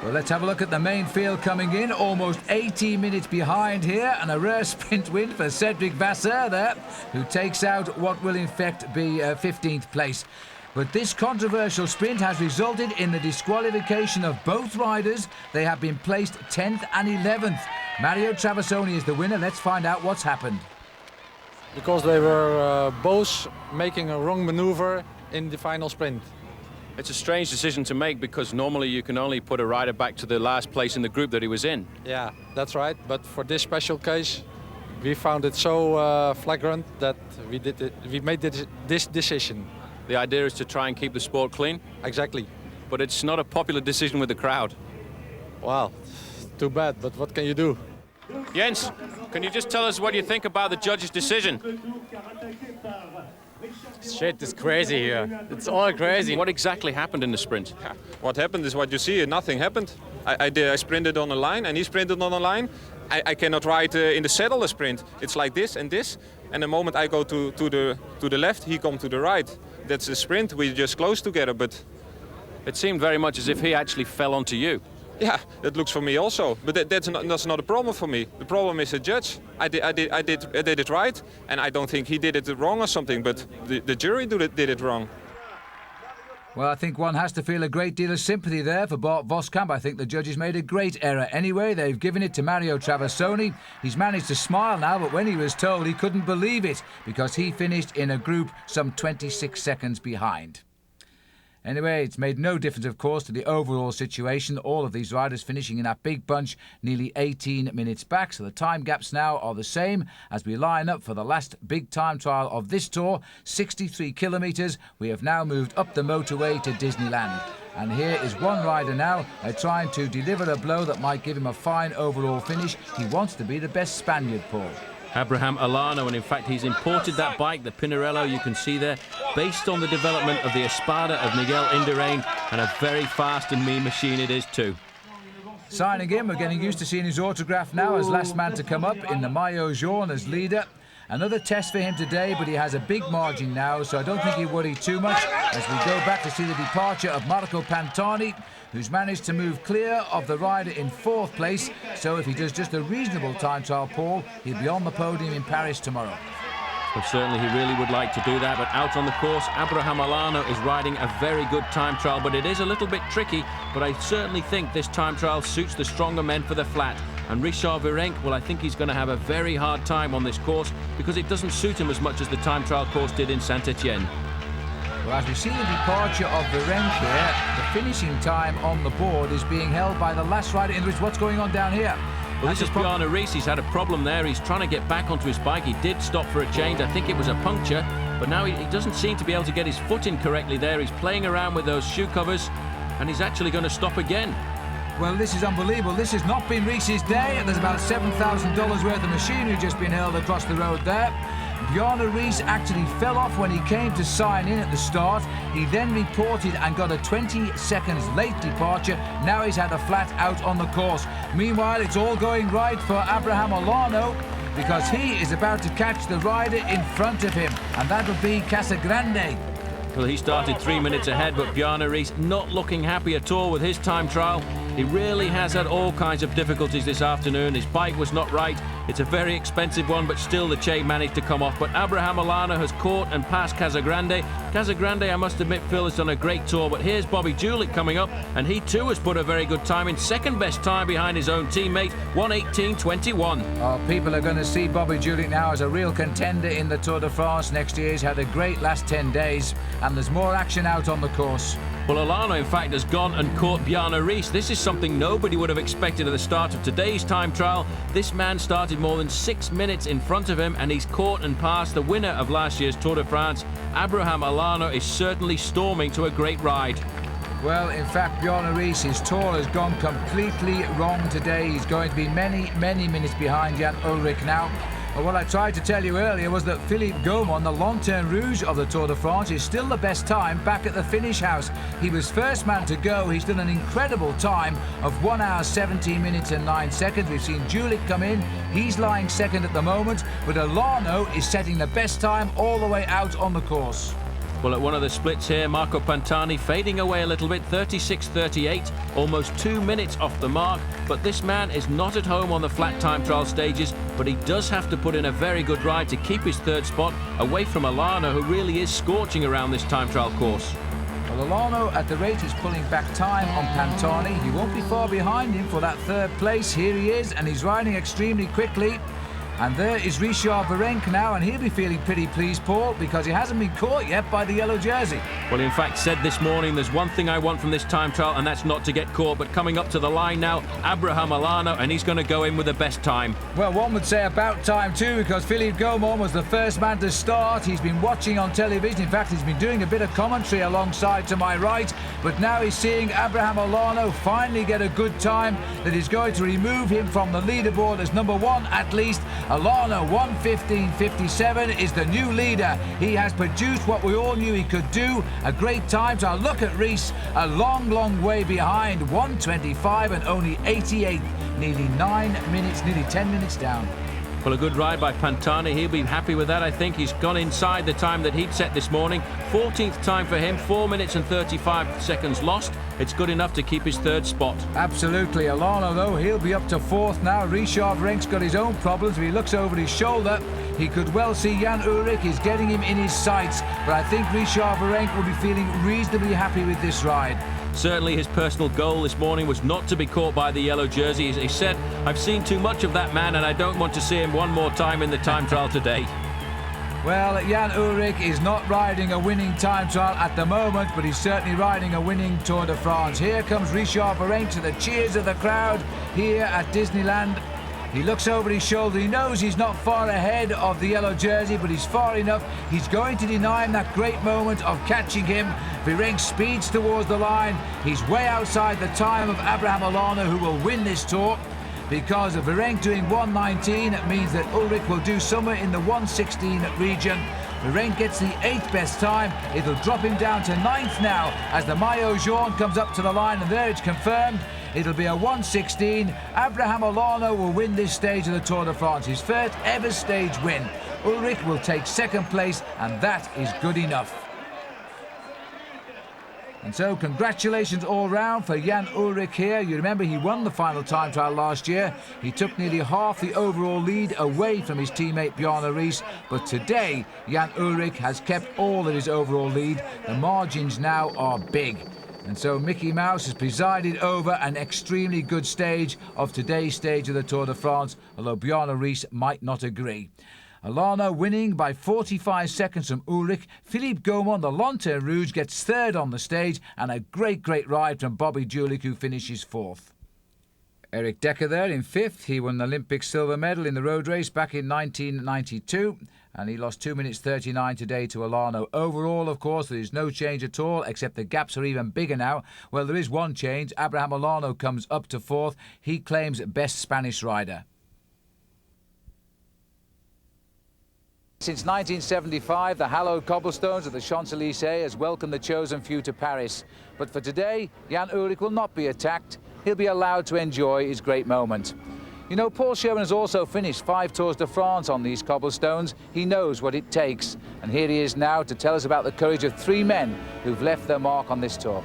Well, let's have a look at the main field coming in, almost 18 minutes behind here, and a rare sprint win for Cedric Vasseur there, who takes out what will in fact be 15th place. But this controversial sprint has resulted in the disqualification of both riders. They have been placed 10th and 11th. Mario Traversoni is the winner. Let's find out what's happened. Because they were both making a wrong maneuver in the final sprint. It's a strange decision to make, because normally you can only put a rider back to the last place in the group that he was in. Yeah, that's right. But for this special case, we found it so flagrant that we made this decision. The idea is to try and keep the sport clean? Exactly. But it's not a popular decision with the crowd. Well, too bad, but what can you do? Jens, can you just tell us what you think about the judge's decision? Shit is crazy here. It's all crazy. What exactly happened in the sprint? What happened is what you see. Nothing happened. I sprinted on the line, and he sprinted on the line. I cannot ride in the saddle a sprint. It's like this and this. And the moment I go to the left, he comes to the right. That's a sprint. We just close together, but it seemed very much as if he actually fell onto you. Yeah, that looks for me also. But that's not a problem for me. The problem is the judge. I did it right, and I don't think he did it wrong or something. But the jury did it wrong. Well, I think one has to feel a great deal of sympathy there for Bart Voskamp. I think the judges made a great error. Anyway, they've given it to Mario Traversoni. He's managed to smile now, but when he was told, he couldn't believe it, because he finished in a group some 26 seconds behind. Anyway, it's made no difference, of course, to the overall situation. All of these riders finishing in that big bunch nearly 18 minutes back. So the time gaps now are the same as we line up for the last big time trial of this tour, 63 kilometres. We have now moved up the motorway to Disneyland. And here is one rider now trying to deliver a blow that might give him a fine overall finish. He wants to be the best Spaniard, Paul. Abraham Alano, and in fact he's imported that bike, the Pinarello, you can see there, based on the development of the Espada of Miguel Indurain, and a very fast and mean machine it is too. Signing in, we're getting used to seeing his autograph now as last man to come up in the Maillot Jaune as leader. Another test for him today, but he has a big margin now, so I don't think he worried too much as we go back to see the departure of Marco Pantani, who's managed to move clear of the rider in fourth place. So if he does just a reasonable time trial, Paul, he'll be on the podium in Paris tomorrow. Well, certainly he really would like to do that, but out on the course, Abraham Alano is riding a very good time trial, but it is a little bit tricky, but I certainly think this time trial suits the stronger men for the flat. And Richard Virenque, well, I think he's going to have a very hard time on this course because it doesn't suit him as much as the time trial course did in Saint-Etienne. Well, as we see the departure of Virenque here, the finishing time on the board is being held by the last rider in the race. What's going on down here? Well, this is Bjarne Riis. He's had a problem there. He's trying to get back onto his bike. He did stop for a change. I think it was a puncture, but now he doesn't seem to be able to get his foot in correctly there. He's playing around with those shoe covers, and he's actually going to stop again. Well, this is unbelievable. This has not been Riis's day. There's about $7,000 worth of machinery just been held across the road there. Bjarne Riis actually fell off when he came to sign in at the start. He then reported and got a 20 seconds late departure. Now he's had a flat out on the course. Meanwhile, it's all going right for Abraham Alano because he is about to catch the rider in front of him, and that'll be Casagrande. Well, he started 3 minutes ahead, but Bjarne Riis not looking happy at all with his time trial. He really has had all kinds of difficulties this afternoon. His bike was not right. It's a very expensive one, but still the chain managed to come off. But Abraham Olano has caught and passed Casagrande. Casagrande, I must admit, Phil, has done a great tour, but here's Bobby Julich coming up, and he too has put a very good time in, second best time behind his own teammate, 1:18.21. Oh, people are going to see Bobby Julich now as a real contender in the Tour de France next year. He's had a great last 10 days, and there's more action out on the course. Well, Olano, in fact, has gone and caught Jan Ullrich. This is something nobody would have expected at the start of today's time trial. This man started more than 6 minutes in front of him, and he's caught and passed the winner of last year's Tour de France. Abraham Olano is certainly storming to a great ride. Well, in fact, Jan Ullrich, his tour has gone completely wrong today. He's going to be many, many minutes behind Jan Ullrich now. Well, what I tried to tell you earlier was that Philippe Gaumont, the Lanterne Rouge of the Tour de France, is still the best time back at the finish house. He was first man to go. He's done an incredible time of 1 hour, 17 minutes and 9 seconds. We've seen Julich come in. He's lying second at the moment, but Olano is setting the best time all the way out on the course. Well, at one of the splits here, Marco Pantani fading away a little bit, 36.38, almost 2 minutes off the mark. But this man is not at home on the flat time trial stages, but he does have to put in a very good ride to keep his third spot away from Olano, who really is scorching around this time trial course. Well, Olano, at the rate he's pulling back time on Pantani, he won't be far behind him for that third place. Here he is, and he's riding extremely quickly. And there is Richard Virenque now, and he'll be feeling pretty pleased, Paul, because he hasn't been caught yet by the yellow jersey. Well, in fact, said this morning, there's one thing I want from this time trial, and that's not to get caught. But coming up to the line now, Abraham Olano, and he's going to go in with the best time. Well, one would say about time too, because Philippe Gaumont was the first man to start. He's been watching on television. In fact, he's been doing a bit of commentary alongside to my right. But now he's seeing Abraham Olano finally get a good time that is going to remove him from the leaderboard as number one at least. Olano, 1:15.57, is the new leader. He has produced what we all knew he could do. A great time. So look at Rees, a long, long way behind. 1:25 and only 88. Nearly 9 minutes, nearly 10 minutes down. Well, a good ride by Pantani. He'll be happy with that, I think. He's gone inside the time that he'd set this morning. 14th time for him, 4 minutes and 35 seconds lost. It's good enough to keep his third spot. Absolutely. Olano, though, he'll be up to fourth now. Richard Virenque's got his own problems. If he looks over his shoulder, he could well see Jan Ullrich is getting him in his sights. But I think Richard Virenque will be feeling reasonably happy with this ride. Certainly his personal goal this morning was not to be caught by the yellow jersey. As he said, I've seen too much of that man and I don't want to see him one more time in the time trial today. Well, Jan Ullrich is not riding a winning time trial at the moment, but he's certainly riding a winning Tour de France. Here comes Richard Virenque to the cheers of the crowd here at Disneyland. He looks over his shoulder. He knows he's not far ahead of the yellow jersey, but he's far enough. He's going to deny him that great moment of catching him. Virenque speeds towards the line. He's way outside the time of Abraham Olano, who will win this tour. Because of Virenque doing 1:19, it means that Ullrich will do somewhere in the 1:16 region. Virenque gets the 8th best time. It'll drop him down to 9th now as the Maillot Jaune comes up to the line, and there it's confirmed. It'll be a 1:16. Abraham Olano will win this stage of the Tour de France, his first ever stage win. Ullrich will take second place, and that is good enough. And so congratulations all round for Jan Ullrich here. You remember he won the final time trial last year. He took nearly half the overall lead away from his teammate Bjarne Riis. But today, Jan Ullrich has kept all of his overall lead. The margins now are big. And so Mickey Mouse has presided over an extremely good stage of today's stage of the Tour de France, although Bjarne Riis might not agree. Olano winning by 45 seconds from Ullrich. Philippe Gaumont, the Lanterne Rouge, gets third on the stage, and a great ride from Bobby Julich, who finishes fourth. Eric Decker there in fifth. He won the Olympic silver medal in the road race back in 1992. And he lost 2 minutes 39 today to Olano. Overall, of course, there is no change at all, except the gaps are even bigger now. Well, there is one change. Abraham Olano comes up to fourth. He claims best Spanish rider. Since 1975, the hallowed cobblestones of the Champs-Élysées has welcomed the chosen few to Paris. But for today, Jan Ullrich will not be attacked. He'll be allowed to enjoy his great moment. You know, Paul Sherman has also finished 5 Tours de France on these cobblestones. He knows what it takes. And here he is now to tell us about the courage of 3 men who've left their mark on this tour.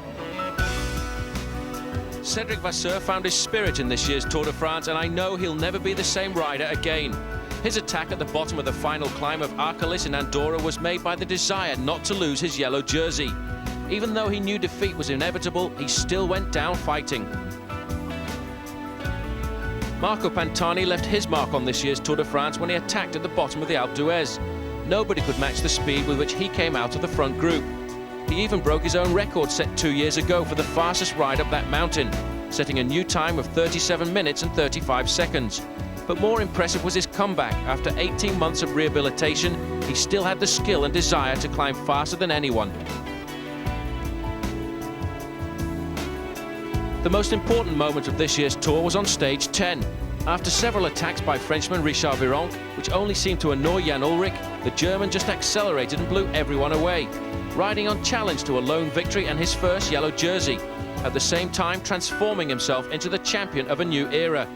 Cedric Vasseur found his spirit in this year's Tour de France, and I know he'll never be the same rider again. His attack at the bottom of the final climb of Arcalis in Andorra was made by the desire not to lose his yellow jersey. Even though he knew defeat was inevitable, he still went down fighting. Marco Pantani left his mark on this year's Tour de France when he attacked at the bottom of the Alpe d'Huez. Nobody could match the speed with which he came out of the front group. He even broke his own record set 2 years ago for the fastest ride up that mountain, setting a new time of 37 minutes and 35 seconds. But more impressive was his comeback. After 18 months of rehabilitation, he still had the skill and desire to climb faster than anyone. The most important moment of this year's Tour was on stage 10. After several attacks by Frenchman Richard Virenque, which only seemed to annoy Jan Ullrich, the German just accelerated and blew everyone away, riding on challenge to a lone victory and his first yellow jersey, at the same time transforming himself into the champion of a new era.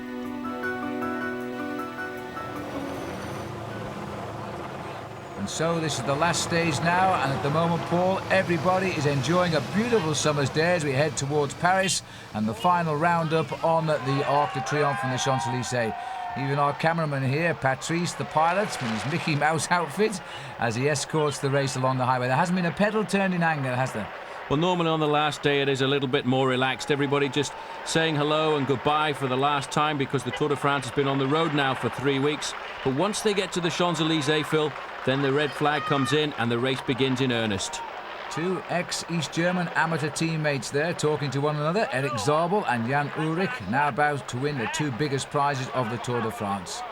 And so this is the last stage now, and at the moment, Paul, everybody is enjoying a beautiful summer's day as we head towards Paris and the final roundup on the Arc de Triomphe from the Champs-Élysées. Even our cameraman here, Patrice, the pilot, in his Mickey Mouse outfit, as he escorts the race along the highway. There hasn't been a pedal turned in anger, has there? Well, normally on the last day it is a little bit more relaxed. Everybody just saying hello and goodbye for the last time because the Tour de France has been on the road now for 3 weeks. But once they get to the Champs-Élysées, Phil, then the red flag comes in and the race begins in earnest. Two ex-East German amateur teammates there talking to one another, Eric Zabel and Jan Ullrich, now about to win the two biggest prizes of the Tour de France.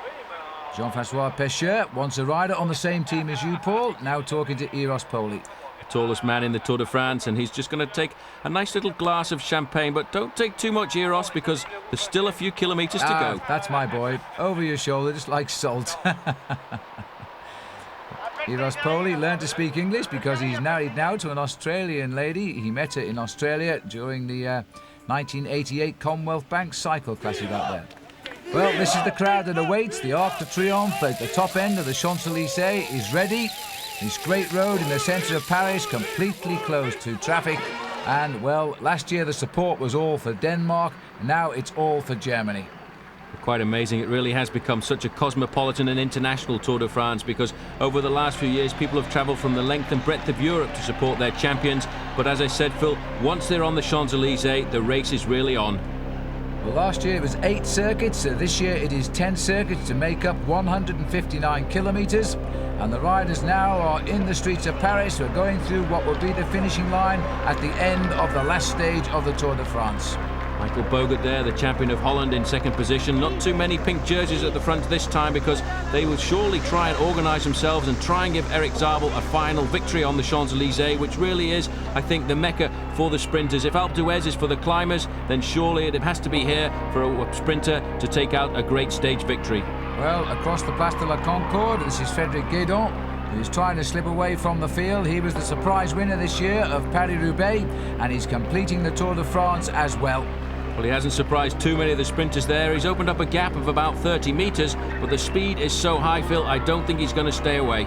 Jean-François Pecheur, once a rider on the same team as you, Paul, now talking to Eros Poli. Tallest man in the Tour de France, and he's just going to take a nice little glass of champagne, but don't take too much, Eros, because there's still a few kilometres to go. That's my boy, over your shoulder, just like salt. Eros Poli learned to speak English because he's married now to an Australian lady. He met her in Australia during the 1988 Commonwealth Bank Cycle Classic out there. Well, this is the crowd that awaits. The Arc de Triomphe at the top end of the Champs-Élysées is ready. This great road in the centre of Paris completely closed to traffic. And, well, last year the support was all for Denmark. Now it's all for Germany. Quite amazing. It really has become such a cosmopolitan and international Tour de France because over the last few years people have travelled from the length and breadth of Europe to support their champions. But as I said, Phil, once they're on the Champs-Élysées, the race is really on. Well, last year it was 8 circuits, so this year it is 10 circuits to make up 159 kilometres. And the riders now are in the streets of Paris. We're going through what will be the finishing line at the end of the last stage of the Tour de France. Michael Bogert there, the champion of Holland, in second position. Not too many pink jerseys at the front this time because they will surely try and organise themselves and try and give Eric Zabel a final victory on the Champs-Élysées, which really is, I think, the mecca for the sprinters. If Alpe d'Huez is for the climbers, then surely it has to be here for a sprinter to take out a great stage victory. Well, across the Place de la Concorde, this is Frédéric Guédon, who's trying to slip away from the field. He was the surprise winner this year of Paris-Roubaix, and he's completing the Tour de France as well. Well, he hasn't surprised too many of the sprinters there. He's opened up a gap of about 30 metres, but the speed is so high, Phil, I don't think he's going to stay away.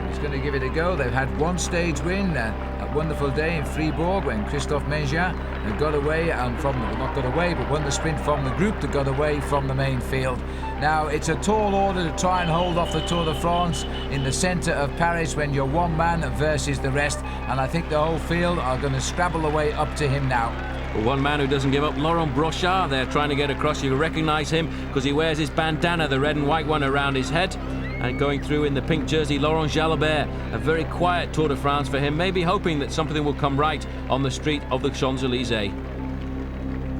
He's going to give it a go. They've had one stage win, a wonderful day in Fribourg when Christophe Mengin got away and not got away, but won the sprint from the group that got away from the main field. Now, it's a tall order to try and hold off the Tour de France in the centre of Paris when you're one man versus the rest, and I think the whole field are going to scrabble away up to him now. Well, one man who doesn't give up, Laurent Brochard, they're trying to get across. You recognise him because he wears his bandana, the red and white one, around his head. And going through in the pink jersey, Laurent Jalabert. A very quiet Tour de France for him, maybe hoping that something will come right on the street of the Champs-Élysées.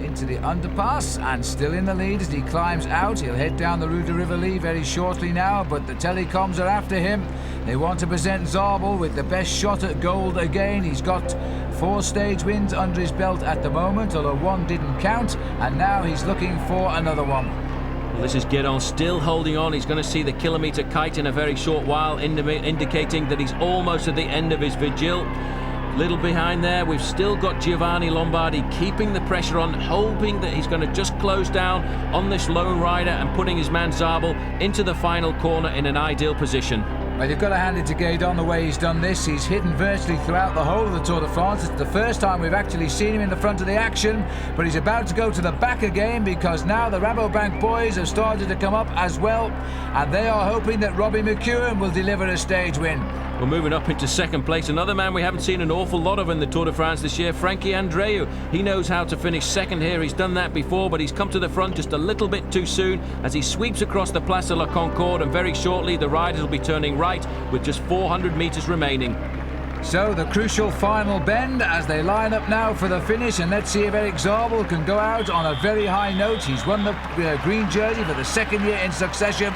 Into the underpass and still in the lead as he climbs out. He'll head down the Rue de Rivoli very shortly now, but the telecoms are after him. They want to present Zabel with the best shot at gold again. He's got 4 stage wins under his belt at the moment, although one didn't count, and now he's looking for another one. Well, this is Guédon still holding on. He's going to see the kilometre kite in a very short while, indicating that he's almost at the end of his vigil. Little behind there, we've still got Giovanni Lombardi keeping the pressure on, hoping that he's going to just close down on this lone rider and putting his man Zabel into the final corner in an ideal position. Well, you've got to hand it to Gaydon the way he's done this. He's hidden virtually throughout the whole of the Tour de France. It's the first time we've actually seen him in the front of the action, but he's about to go to the back again because now the Rabobank boys have started to come up as well, and they are hoping that Robbie McEwen will deliver a stage win. We're moving up into second place. Another man we haven't seen an awful lot of in the Tour de France this year, Frankie Andreu. He knows how to finish second here. He's done that before, but he's come to the front just a little bit too soon as he sweeps across the Place de la Concorde, and very shortly the riders will be turning right with just 400 metres remaining. So the crucial final bend as they line up now for the finish, and let's see if Eric Zabel can go out on a very high note. He's won the green jersey for the second year in succession.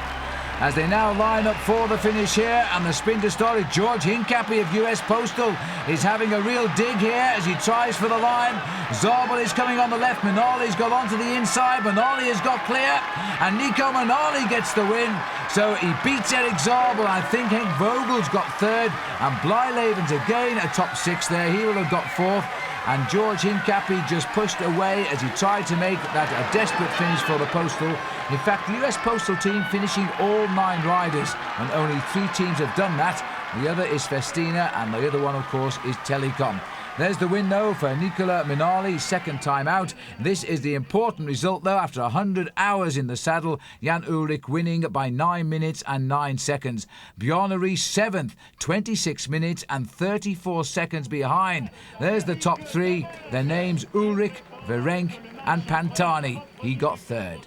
As they now line up for the finish here, and the sprinter started. George Hincapie of US Postal is having a real dig here as he tries for the line. Zabel is coming on the left. Manali's got onto the inside. Manali has got clear, and Nico Manali gets the win. So he beats Eric Zabel. I think Henk Vogel's got third, and Blijlevens again a top six there. He will have got fourth. And George Hincapie just pushed away as he tried to make that a desperate finish for the Postal. In fact, the US Postal team finishing all 9 riders, and only 3 teams have done that. The other is Festina, and the other one, of course, is Telecom. There's the win, though, for Nicola Minali, second time out. This is the important result, though, after 100 hours in the saddle. Jan Ullrich winning by 9 minutes and 9 seconds. Bjarne Riis, 7th, 26 minutes and 34 seconds behind. There's the top 3. Their names Ullrich, Virenque and Pantani. He got 3rd.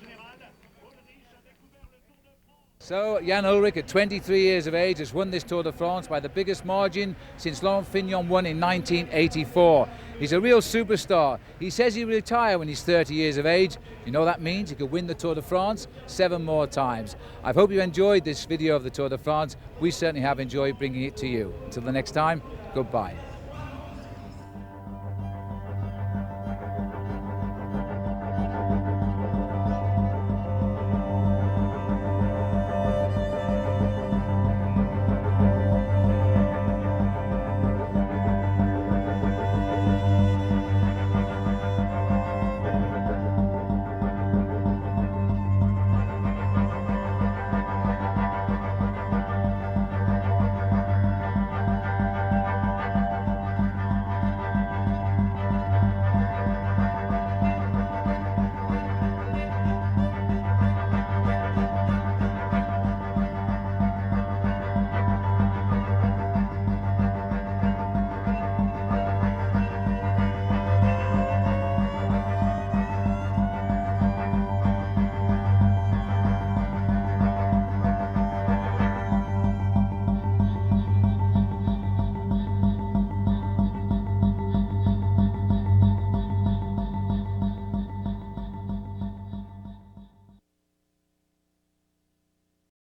So Jan Ullrich, at 23 years of age, has won this Tour de France by the biggest margin since Laurent Fignon won in 1984. He's a real superstar. He says he'll retire when he's 30 years of age. You know that means he could win the Tour de France 7 more times. I hope you enjoyed this video of the Tour de France. We certainly have enjoyed bringing it to you. Until the next time, goodbye.